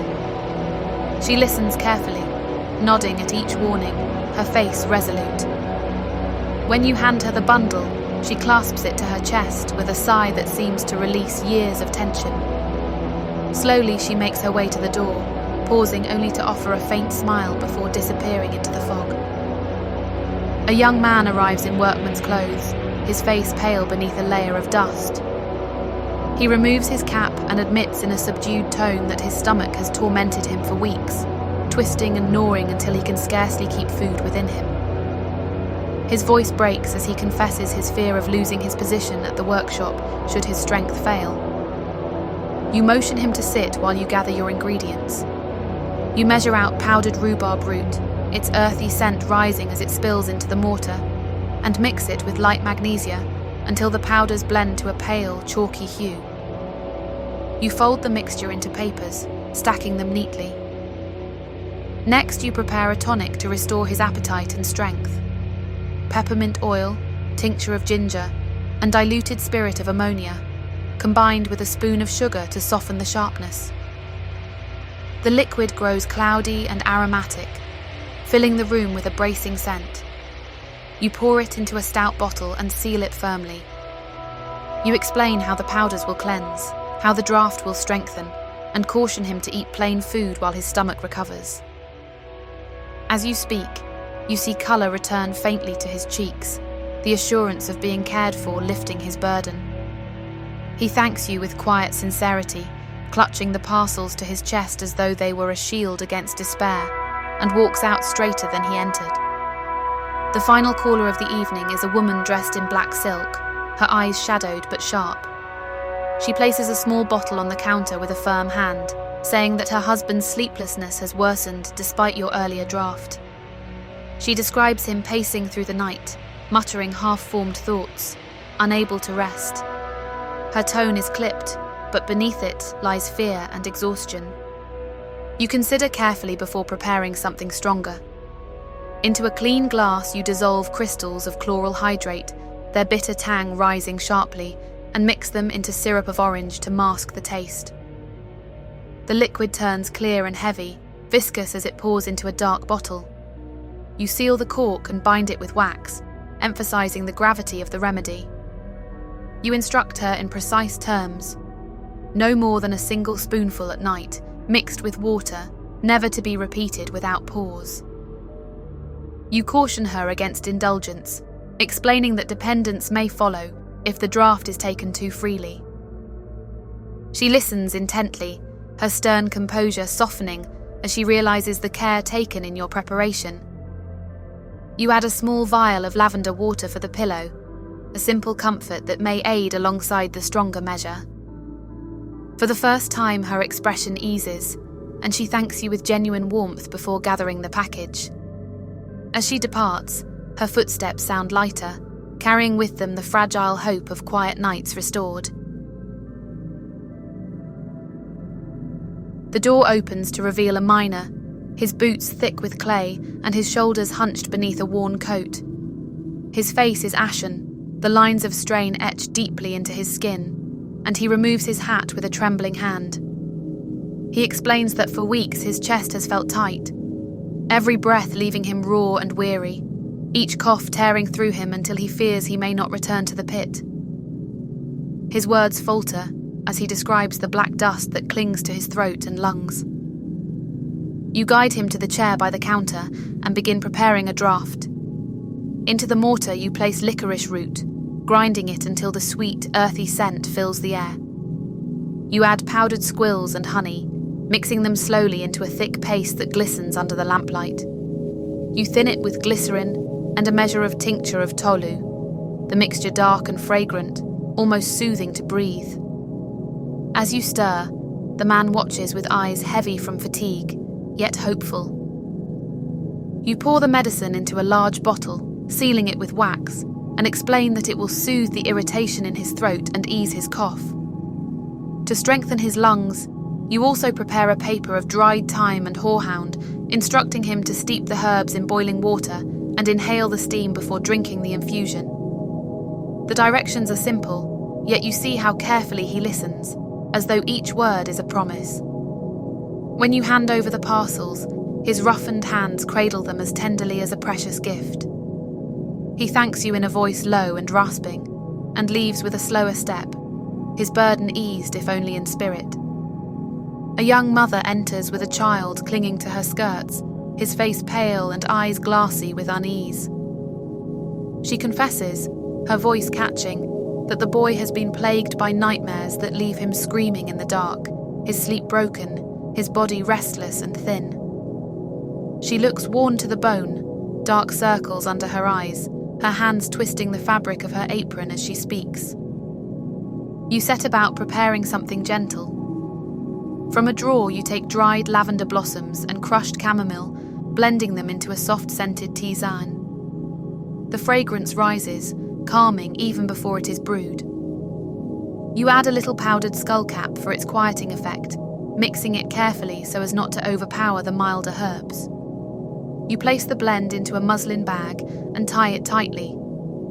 She listens carefully, nodding at each warning, her face resolute. When you hand her the bundle, she clasps it to her chest with a sigh that seems to release years of tension. Slowly she makes her way to the door, pausing only to offer a faint smile before disappearing into the fog. A young man arrives in workman's clothes, his face pale beneath a layer of dust. He removes his cap and admits in a subdued tone that his stomach has tormented him for weeks, twisting and gnawing until he can scarcely keep food within him. His voice breaks as he confesses his fear of losing his position at the workshop should his strength fail. You motion him to sit while you gather your ingredients. You measure out powdered rhubarb root, its earthy scent rising as it spills into the mortar, and mix it with light magnesia until the powders blend to a pale, chalky hue. You fold the mixture into papers, stacking them neatly. Next, you prepare a tonic to restore his appetite and strength. Peppermint oil, tincture of ginger, and diluted spirit of ammonia, combined with a spoon of sugar to soften the sharpness. The liquid grows cloudy and aromatic, filling the room with a bracing scent. You pour it into a stout bottle and seal it firmly. You explain how the powders will cleanse, how the draught will strengthen, and caution him to eat plain food while his stomach recovers. As you speak, you see colour return faintly to his cheeks, the assurance of being cared for lifting his burden. He thanks you with quiet sincerity, clutching the parcels to his chest as though they were a shield against despair, and walks out straighter than he entered. The final caller of the evening is a woman dressed in black silk, her eyes shadowed but sharp. She places a small bottle on the counter with a firm hand, saying that her husband's sleeplessness has worsened despite your earlier draft. She describes him pacing through the night, muttering half-formed thoughts, unable to rest. Her tone is clipped, but beneath it lies fear and exhaustion. You consider carefully before preparing something stronger. Into a clean glass you dissolve crystals of chloral hydrate, their bitter tang rising sharply, and mix them into syrup of orange to mask the taste. The liquid turns clear and heavy, viscous as it pours into a dark bottle. You seal the cork and bind it with wax, emphasizing the gravity of the remedy. You instruct her in precise terms. No more than a single spoonful at night, mixed with water, never to be repeated without pause. You caution her against indulgence, explaining that dependence may follow if the draught is taken too freely. She listens intently, her stern composure softening as she realizes the care taken in your preparation. You add a small vial of lavender water for the pillow, a simple comfort that may aid alongside the stronger measure. For the first time, her expression eases, and she thanks you with genuine warmth before gathering the package. As she departs, her footsteps sound lighter, carrying with them the fragile hope of quiet nights restored. The door opens to reveal a miner, his boots thick with clay and his shoulders hunched beneath a worn coat. His face is ashen, the lines of strain etched deeply into his skin, and he removes his hat with a trembling hand. He explains that for weeks his chest has felt tight, every breath leaving him raw and weary, each cough tearing through him until he fears he may not return to the pit. His words falter as he describes the black dust that clings to his throat and lungs. You guide him to the chair by the counter and begin preparing a draught. Into the mortar you place licorice root, grinding it until the sweet, earthy scent fills the air. You add powdered squills and honey, mixing them slowly into a thick paste that glistens under the lamplight. You thin it with glycerin and a measure of tincture of tolu, the mixture dark and fragrant, almost soothing to breathe. As you stir, the man watches with eyes heavy from fatigue, yet hopeful. You pour the medicine into a large bottle, sealing it with wax, and explain that it will soothe the irritation in his throat and ease his cough. To strengthen his lungs, you also prepare a paper of dried thyme and horehound, instructing him to steep the herbs in boiling water and inhale the steam before drinking the infusion. The directions are simple, yet you see how carefully he listens, as though each word is a promise. When you hand over the parcels, his roughened hands cradle them as tenderly as a precious gift. He thanks you in a voice low and rasping, and leaves with a slower step, his burden eased if only in spirit. A young mother enters with a child clinging to her skirts, his face pale and eyes glassy with unease. She confesses, her voice catching, that the boy has been plagued by nightmares that leave him screaming in the dark, his sleep broken, his body restless and thin. She looks worn to the bone, dark circles under her eyes, her hands twisting the fabric of her apron as she speaks. You set about preparing something gentle. From a drawer you take dried lavender blossoms and crushed chamomile, blending them into a soft-scented tisane. The fragrance rises, calming even before it is brewed. You add a little powdered skullcap for its quieting effect, mixing it carefully so as not to overpower the milder herbs. You place the blend into a muslin bag and tie it tightly,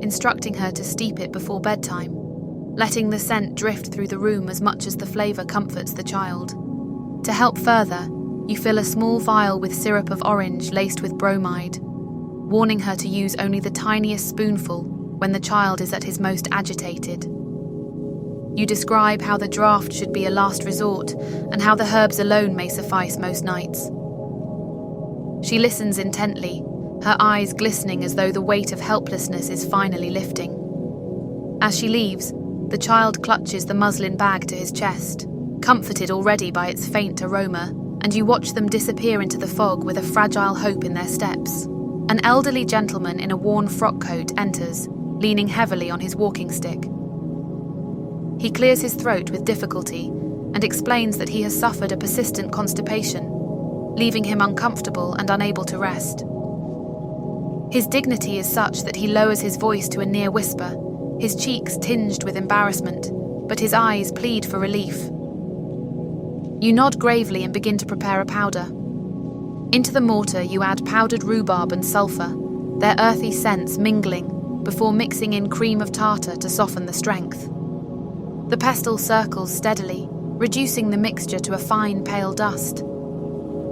instructing her to steep it before bedtime, letting the scent drift through the room as much as the flavour comforts the child. To help further, you fill a small vial with syrup of orange laced with bromide, warning her to use only the tiniest spoonful when the child is at his most agitated. You describe how the draught should be a last resort and how the herbs alone may suffice most nights. She listens intently, her eyes glistening as though the weight of helplessness is finally lifting. As she leaves, the child clutches the muslin bag to his chest, comforted already by its faint aroma, and you watch them disappear into the fog with a fragile hope in their steps. An elderly gentleman in a worn frock coat enters, leaning heavily on his walking stick. He clears his throat with difficulty and explains that he has suffered a persistent constipation, leaving him uncomfortable and unable to rest. His dignity is such that he lowers his voice to a near whisper, his cheeks tinged with embarrassment, but his eyes plead for relief. You nod gravely and begin to prepare a powder. Into the mortar you add powdered rhubarb and sulphur, their earthy scents mingling, before mixing in cream of tartar to soften the strength. The pestle circles steadily, reducing the mixture to a fine pale dust.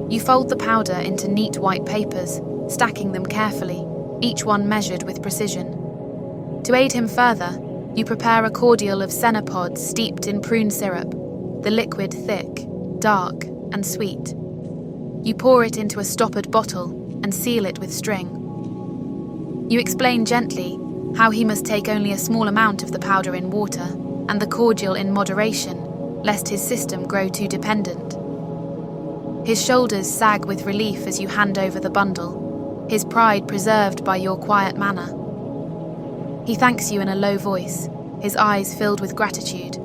You fold the powder into neat white papers, stacking them carefully, each one measured with precision. To aid him further, you prepare a cordial of senna pods steeped in prune syrup, the liquid thick, dark, and sweet. You pour it into a stoppered bottle and seal it with string. You explain gently how he must take only a small amount of the powder in water and the cordial in moderation, lest his system grow too dependent. His shoulders sag with relief as you hand over the bundle, his pride preserved by your quiet manner. He thanks you in a low voice, his eyes filled with gratitude,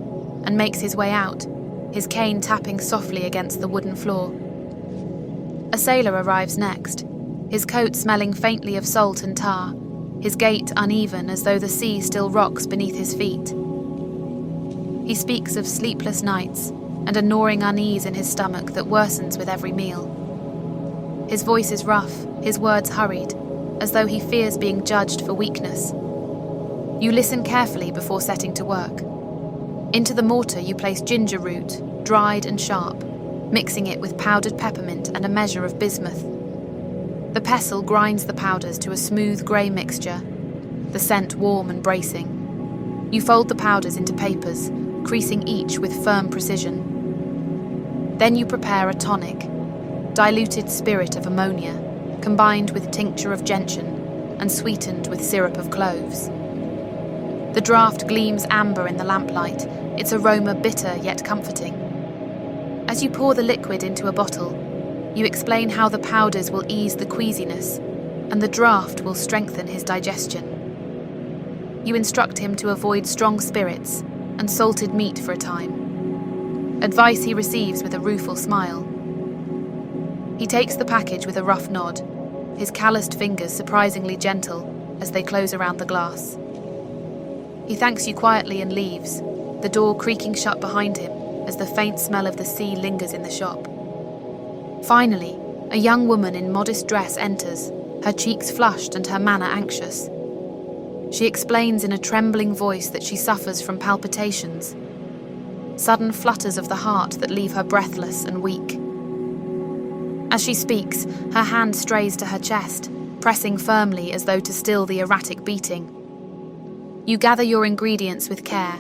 and makes his way out, his cane tapping softly against the wooden floor. A sailor arrives next, his coat smelling faintly of salt and tar, his gait uneven as though the sea still rocks beneath his feet. He speaks of sleepless nights and a gnawing unease in his stomach that worsens with every meal. His voice is rough, his words hurried, as though he fears being judged for weakness. You listen carefully before setting to work. Into the mortar you place ginger root, dried and sharp, mixing it with powdered peppermint and a measure of bismuth. The pestle grinds the powders to a smooth grey mixture, the scent warm and bracing. You fold the powders into papers, creasing each with firm precision. Then you prepare a tonic, diluted spirit of ammonia, combined with tincture of gentian and sweetened with syrup of cloves. The draught gleams amber in the lamplight, its aroma bitter yet comforting. As you pour the liquid into a bottle, you explain how the powders will ease the queasiness and the draught will strengthen his digestion. You instruct him to avoid strong spirits and salted meat for a time, advice he receives with a rueful smile. He takes the package with a rough nod, his calloused fingers surprisingly gentle as they close around the glass. He thanks you quietly and leaves, the door creaking shut behind him as the faint smell of the sea lingers in the shop. Finally, a young woman in modest dress enters, her cheeks flushed and her manner anxious. She explains in a trembling voice that she suffers from palpitations, sudden flutters of the heart that leave her breathless and weak. As she speaks, her hand strays to her chest, pressing firmly as though to still the erratic beating. You gather your ingredients with care.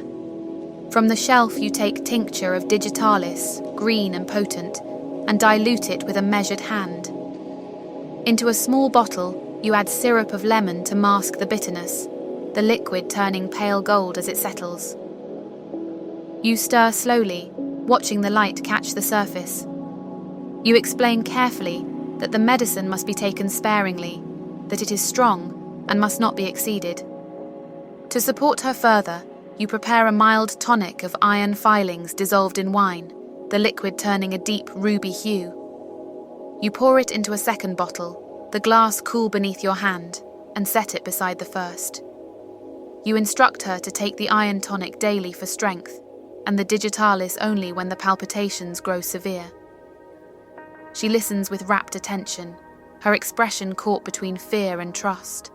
From the shelf you take tincture of digitalis, green and potent, and dilute it with a measured hand. Into a small bottle, you add syrup of lemon to mask the bitterness, the liquid turning pale gold as it settles. You stir slowly, watching the light catch the surface. You explain carefully that the medicine must be taken sparingly, that it is strong and must not be exceeded. To support her further, you prepare a mild tonic of iron filings dissolved in wine, the liquid turning a deep ruby hue. You pour it into a second bottle, the glass cool beneath your hand, and set it beside the first. You instruct her to take the iron tonic daily for strength, and the digitalis only when the palpitations grow severe. She listens with rapt attention, her expression caught between fear and trust.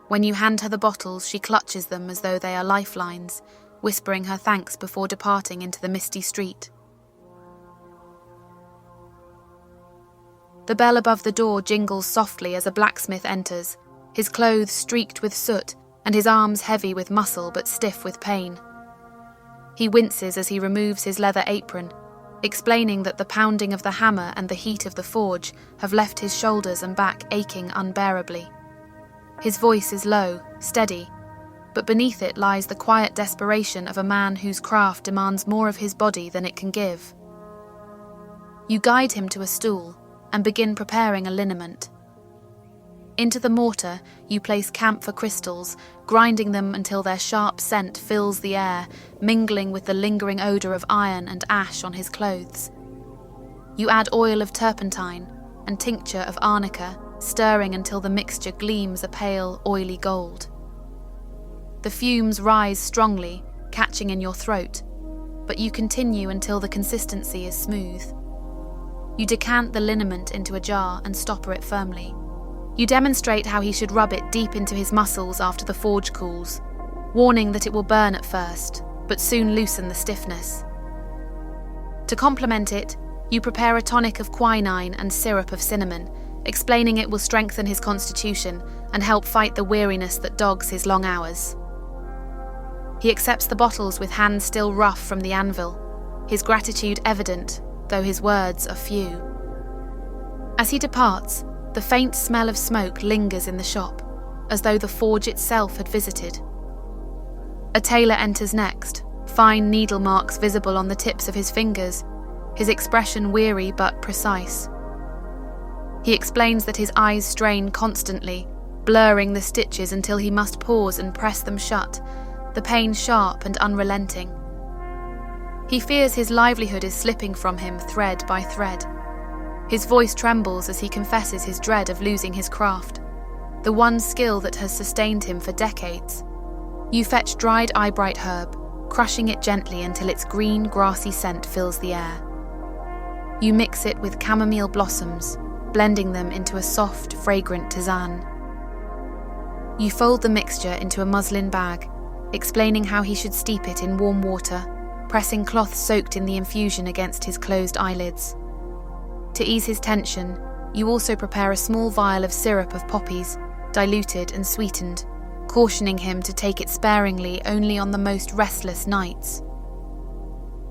When you hand her the bottles, she clutches them as though they are lifelines, whispering her thanks before departing into the misty street. The bell above the door jingles softly as a blacksmith enters, his clothes streaked with soot and his arms heavy with muscle but stiff with pain. He winces as he removes his leather apron, explaining that the pounding of the hammer and the heat of the forge have left his shoulders and back aching unbearably. His voice is low, steady, but beneath it lies the quiet desperation of a man whose craft demands more of his body than it can give. You guide him to a stool and begin preparing a liniment. Into the mortar, you place camphor crystals, grinding them until their sharp scent fills the air, mingling with the lingering odour of iron and ash on his clothes. You add oil of turpentine and tincture of arnica, stirring until the mixture gleams a pale, oily gold. The fumes rise strongly, catching in your throat, but you continue until the consistency is smooth. You decant the liniment into a jar and stopper it firmly. You demonstrate how he should rub it deep into his muscles after the forge cools, warning that it will burn at first, but soon loosen the stiffness. To complement it, you prepare a tonic of quinine and syrup of cinnamon, explaining it will strengthen his constitution and help fight the weariness that dogs his long hours. He accepts the bottles with hands still rough from the anvil, his gratitude evident, though his words are few. As he departs, the faint smell of smoke lingers in the shop, as though the forge itself had visited. A tailor enters next, fine needle marks visible on the tips of his fingers, his expression weary but precise. He explains that his eyes strain constantly, blurring the stitches until he must pause and press them shut, the pain sharp and unrelenting. He fears his livelihood is slipping from him thread by thread. His voice trembles as he confesses his dread of losing his craft, the one skill that has sustained him for decades. You fetch dried eyebright herb, crushing it gently until its green, grassy scent fills the air. You mix it with chamomile blossoms, blending them into a soft, fragrant tisane. You fold the mixture into a muslin bag, explaining how he should steep it in warm water, pressing cloth soaked in the infusion against his closed eyelids. To ease his tension, you also prepare a small vial of syrup of poppies, diluted and sweetened, cautioning him to take it sparingly only on the most restless nights.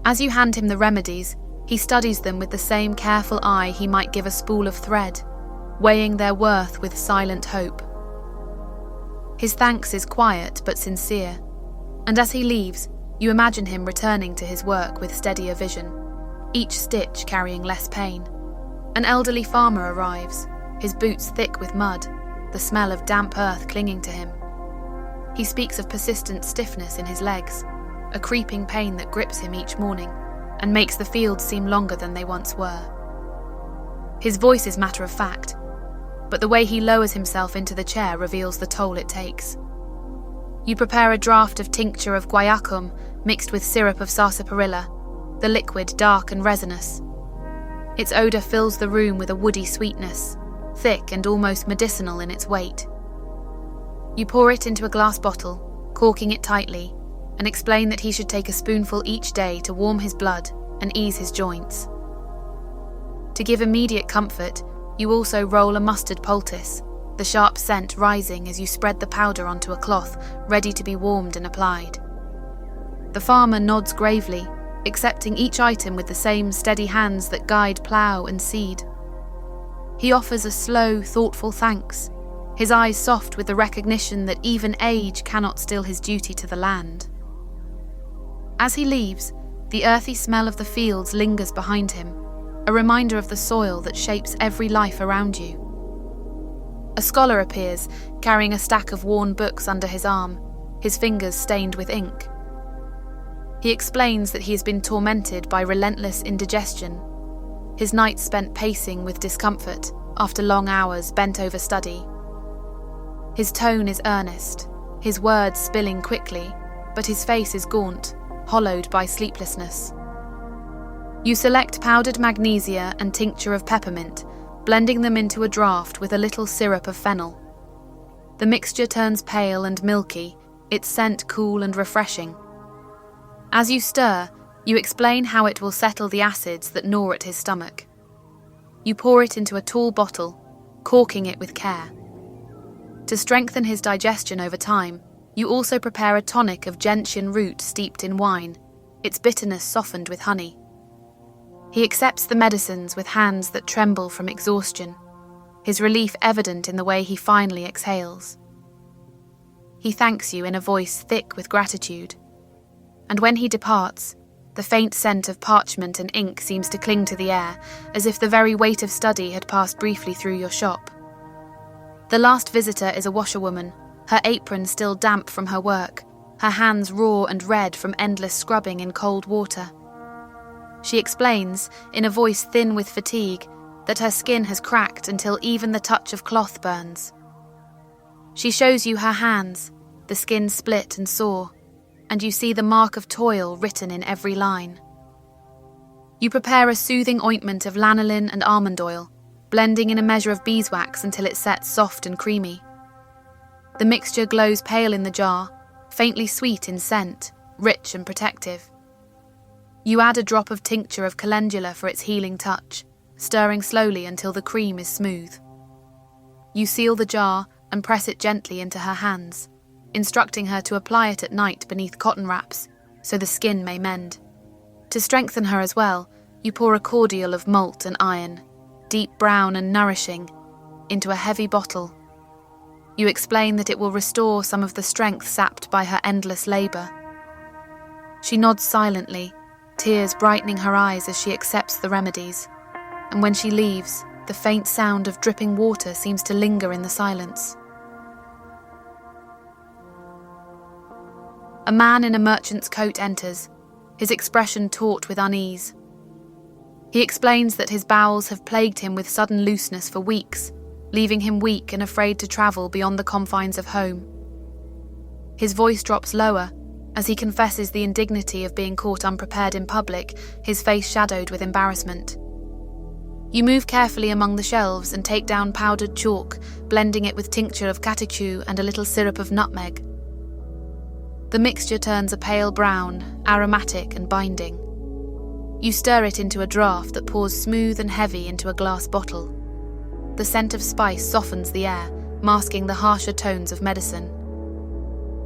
As you hand him the remedies, He studies them with the same careful eye he might give a spool of thread, weighing their worth with silent hope. His thanks is quiet but sincere, and as he leaves, you imagine him returning to his work with steadier vision, each stitch carrying less pain. An elderly farmer arrives, his boots thick with mud, the smell of damp earth clinging to him. He speaks of persistent stiffness in his legs, a creeping pain that grips him each morning and makes the fields seem longer than they once were. His voice is matter of fact, but the way he lowers himself into the chair reveals the toll it takes. You prepare a draught of tincture of guaiacum mixed with syrup of sarsaparilla, the liquid dark and resinous. Its odour fills the room with a woody sweetness, thick and almost medicinal in its weight. You pour it into a glass bottle, corking it tightly, and explain that he should take a spoonful each day to warm his blood and ease his joints. To give immediate comfort, you also roll a mustard poultice, the sharp scent rising as you spread the powder onto a cloth ready to be warmed and applied. The farmer nods gravely, accepting each item with the same steady hands that guide plough and seed. He offers a slow, thoughtful thanks, his eyes soft with the recognition that even age cannot still his duty to the land. As he leaves, the earthy smell of the fields lingers behind him, a reminder of the soil that shapes every life around you. A scholar appears, carrying a stack of worn books under his arm, his fingers stained with ink. He explains that he has been tormented by relentless indigestion, his nights spent pacing with discomfort after long hours bent over study. His tone is earnest, his words spilling quickly, but his face is gaunt, hollowed by sleeplessness. You select powdered magnesia and tincture of peppermint, blending them into a draught with a little syrup of fennel. The mixture turns pale and milky, its scent cool and refreshing. As you stir, you explain how it will settle the acids that gnaw at his stomach. You pour it into a tall bottle, corking it with care. To strengthen his digestion over time, you also prepare a tonic of gentian root steeped in wine, its bitterness softened with honey. He accepts the medicines with hands that tremble from exhaustion, his relief evident in the way he finally exhales. He thanks you in a voice thick with gratitude, and when he departs, the faint scent of parchment and ink seems to cling to the air, as if the very weight of study had passed briefly through your shop. The last visitor is a washerwoman, her apron still damp from her work, her hands raw and red from endless scrubbing in cold water. She explains, in a voice thin with fatigue, that her skin has cracked until even the touch of cloth burns. She shows you her hands, the skin split and sore, and you see the mark of toil written in every line. You prepare a soothing ointment of lanolin and almond oil, blending in a measure of beeswax until it sets soft and creamy. The mixture glows pale in the jar, faintly sweet in scent, rich and protective. You add a drop of tincture of calendula for its healing touch, stirring slowly until the cream is smooth. You seal the jar and press it gently into her hands, instructing her to apply it at night beneath cotton wraps, so the skin may mend. To strengthen her as well, you pour a cordial of malt and iron, deep brown and nourishing, into a heavy bottle. You explain that it will restore some of the strength sapped by her endless labour. She nods silently, tears brightening her eyes as she accepts the remedies, and when she leaves, the faint sound of dripping water seems to linger in the silence. A man in a merchant's coat enters, his expression taut with unease. He explains that his bowels have plagued him with sudden looseness for weeks, leaving him weak and afraid to travel beyond the confines of home. His voice drops lower as he confesses the indignity of being caught unprepared in public, his face shadowed with embarrassment. You move carefully among the shelves and take down powdered chalk, blending it with tincture of catechu and a little syrup of nutmeg. The mixture turns a pale brown, aromatic and binding. You stir it into a draught that pours smooth and heavy into a glass bottle. The scent of spice softens the air, masking the harsher tones of medicine.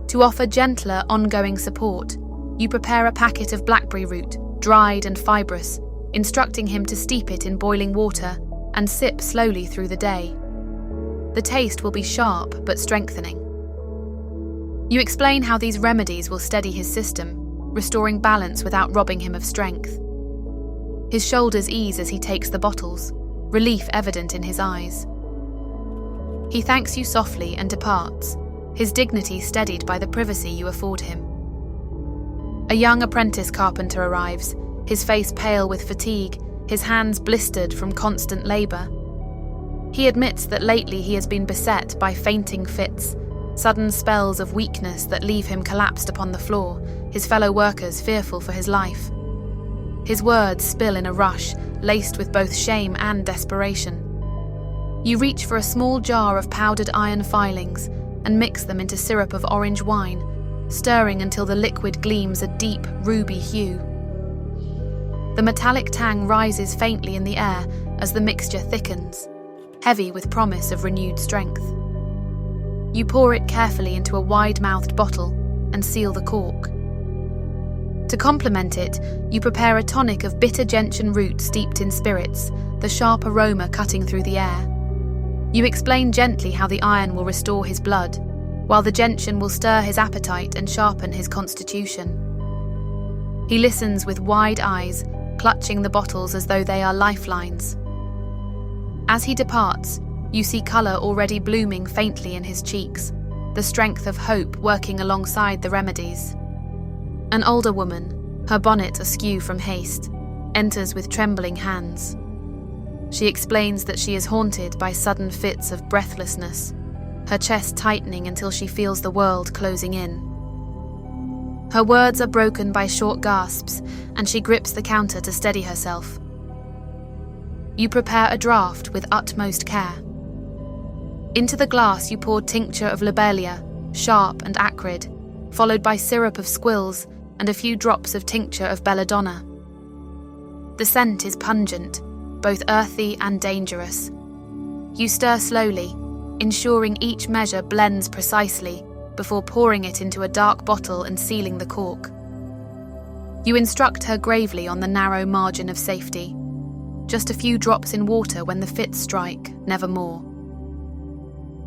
To offer gentler, ongoing support, you prepare a packet of blackberry root, dried and fibrous, instructing him to steep it in boiling water and sip slowly through the day. The taste will be sharp but strengthening. You explain how these remedies will steady his system, restoring balance without robbing him of strength. His shoulders ease as he takes the bottles, relief evident in his eyes. He thanks you softly and departs, his dignity steadied by the privacy you afford him. A young apprentice carpenter arrives, his face pale with fatigue, his hands blistered from constant labour. He admits that lately he has been beset by fainting fits, sudden spells of weakness that leave him collapsed upon the floor, his fellow workers fearful for his life. His words spill in a rush, laced with both shame and desperation. You reach for a small jar of powdered iron filings and mix them into syrup of orange wine, stirring until the liquid gleams a deep ruby hue. The metallic tang rises faintly in the air as the mixture thickens, heavy with promise of renewed strength. You pour it carefully into a wide-mouthed bottle and seal the cork. To complement it, you prepare a tonic of bitter gentian root steeped in spirits, the sharp aroma cutting through the air. You explain gently how the iron will restore his blood, while the gentian will stir his appetite and sharpen his constitution. He listens with wide eyes, clutching the bottles as though they are lifelines. As he departs, you see colour already blooming faintly in his cheeks, the strength of hope working alongside the remedies. An older woman, her bonnet askew from haste, enters with trembling hands. She explains that she is haunted by sudden fits of breathlessness, her chest tightening until she feels the world closing in. Her words are broken by short gasps, and she grips the counter to steady herself. You prepare a draught with utmost care. Into the glass you pour tincture of lobelia, sharp and acrid, followed by syrup of squills and a few drops of tincture of belladonna. The scent is pungent, both earthy and dangerous. You stir slowly, ensuring each measure blends precisely before pouring it into a dark bottle and sealing the cork. You instruct her gravely on the narrow margin of safety. Just a few drops in water when the fits strike, never more.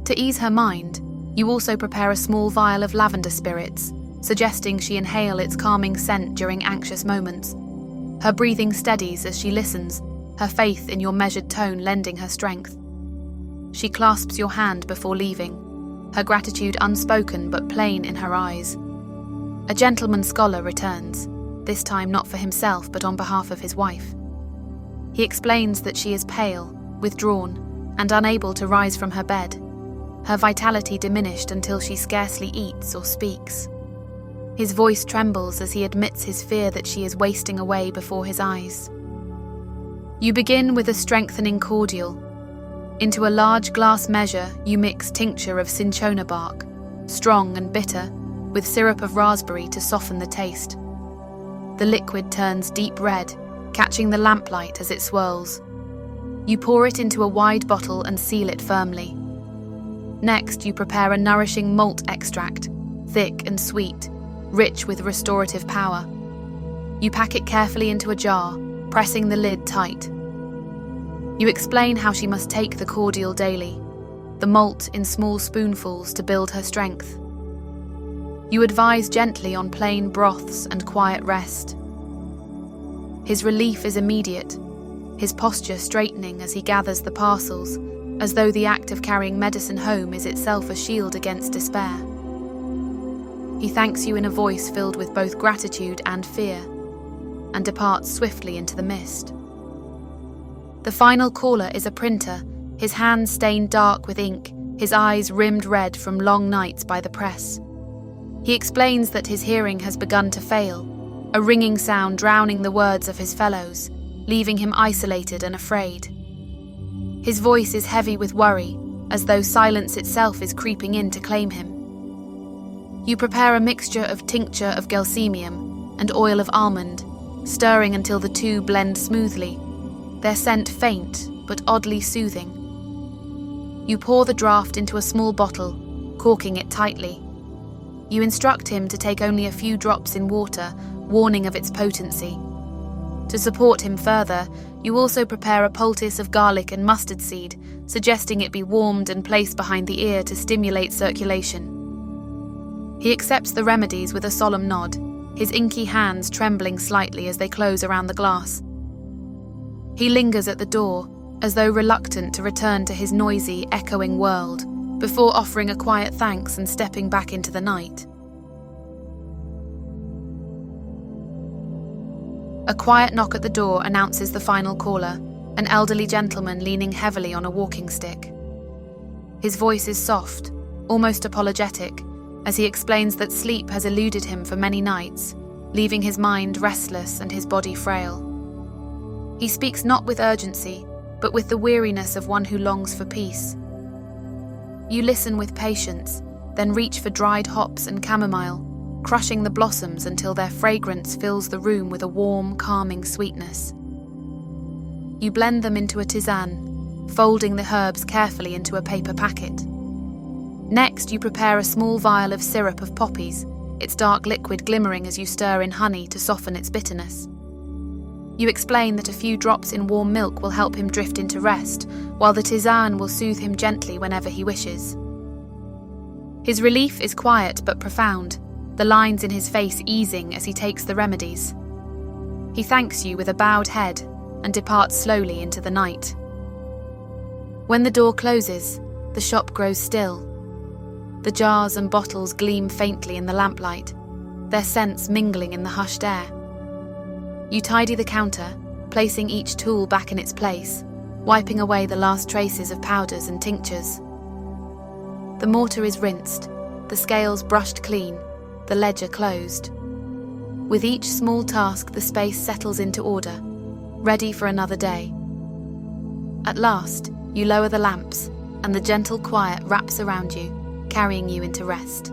To ease her mind, you also prepare a small vial of lavender spirits, suggesting she inhale its calming scent during anxious moments. Her breathing steadies as she listens, her faith in your measured tone lending her strength. She clasps your hand before leaving, her gratitude unspoken but plain in her eyes. A gentleman scholar returns, this time not for himself but on behalf of his wife. He explains that she is pale, withdrawn, and unable to rise from her bed, her vitality diminished until she scarcely eats or speaks. His voice trembles as he admits his fear that she is wasting away before his eyes. You begin with a strengthening cordial. Into a large glass measure you mix tincture of cinchona bark, strong and bitter, with syrup of raspberry to soften the taste. The liquid turns deep red, catching the lamplight as it swirls. You pour it into a wide bottle and seal it firmly. Next, you prepare a nourishing malt extract, thick and sweet, rich with restorative power. You pack it carefully into a jar, pressing the lid tight. You explain how she must take the cordial daily, the malt in small spoonfuls to build her strength. You advise gently on plain broths and quiet rest. His relief is immediate, his posture straightening as he gathers the parcels, as though the act of carrying medicine home is itself a shield against despair. He thanks you in a voice filled with both gratitude and fear, and departs swiftly into the mist. The final caller is a printer, his hands stained dark with ink, his eyes rimmed red from long nights by the press. He explains that his hearing has begun to fail, a ringing sound drowning the words of his fellows, leaving him isolated and afraid. His voice is heavy with worry, as though silence itself is creeping in to claim him. You prepare a mixture of tincture of gelsemium and oil of almond, stirring until the two blend smoothly, their scent faint but oddly soothing. You pour the draught into a small bottle, corking it tightly. You instruct him to take only a few drops in water, warning of its potency. To support him further, you also prepare a poultice of garlic and mustard seed, suggesting it be warmed and placed behind the ear to stimulate circulation. He accepts the remedies with a solemn nod, his inky hands trembling slightly as they close around the glass. He lingers at the door, as though reluctant to return to his noisy, echoing world, before offering a quiet thanks and stepping back into the night. A quiet knock at the door announces the final caller, an elderly gentleman leaning heavily on a walking stick. His voice is soft, almost apologetic, as he explains that sleep has eluded him for many nights, leaving his mind restless and his body frail. He speaks not with urgency, but with the weariness of one who longs for peace. You listen with patience, then reach for dried hops and chamomile, crushing the blossoms until their fragrance fills the room with a warm, calming sweetness. You blend them into a tisane, folding the herbs carefully into a paper packet. Next, you prepare a small vial of syrup of poppies, its dark liquid glimmering as you stir in honey to soften its bitterness. You explain that a few drops in warm milk will help him drift into rest, while the tisane will soothe him gently whenever he wishes. His relief is quiet but profound, the lines in his face easing as he takes the remedies. He thanks you with a bowed head and departs slowly into the night. When the door closes, the shop grows still. The jars and bottles gleam faintly in the lamplight, their scents mingling in the hushed air. You tidy the counter, placing each tool back in its place, wiping away the last traces of powders and tinctures. The mortar is rinsed, the scales brushed clean, the ledger closed. With each small task, the space settles into order, ready for another day. At last, you lower the lamps, and the gentle quiet wraps around you, carrying you into rest.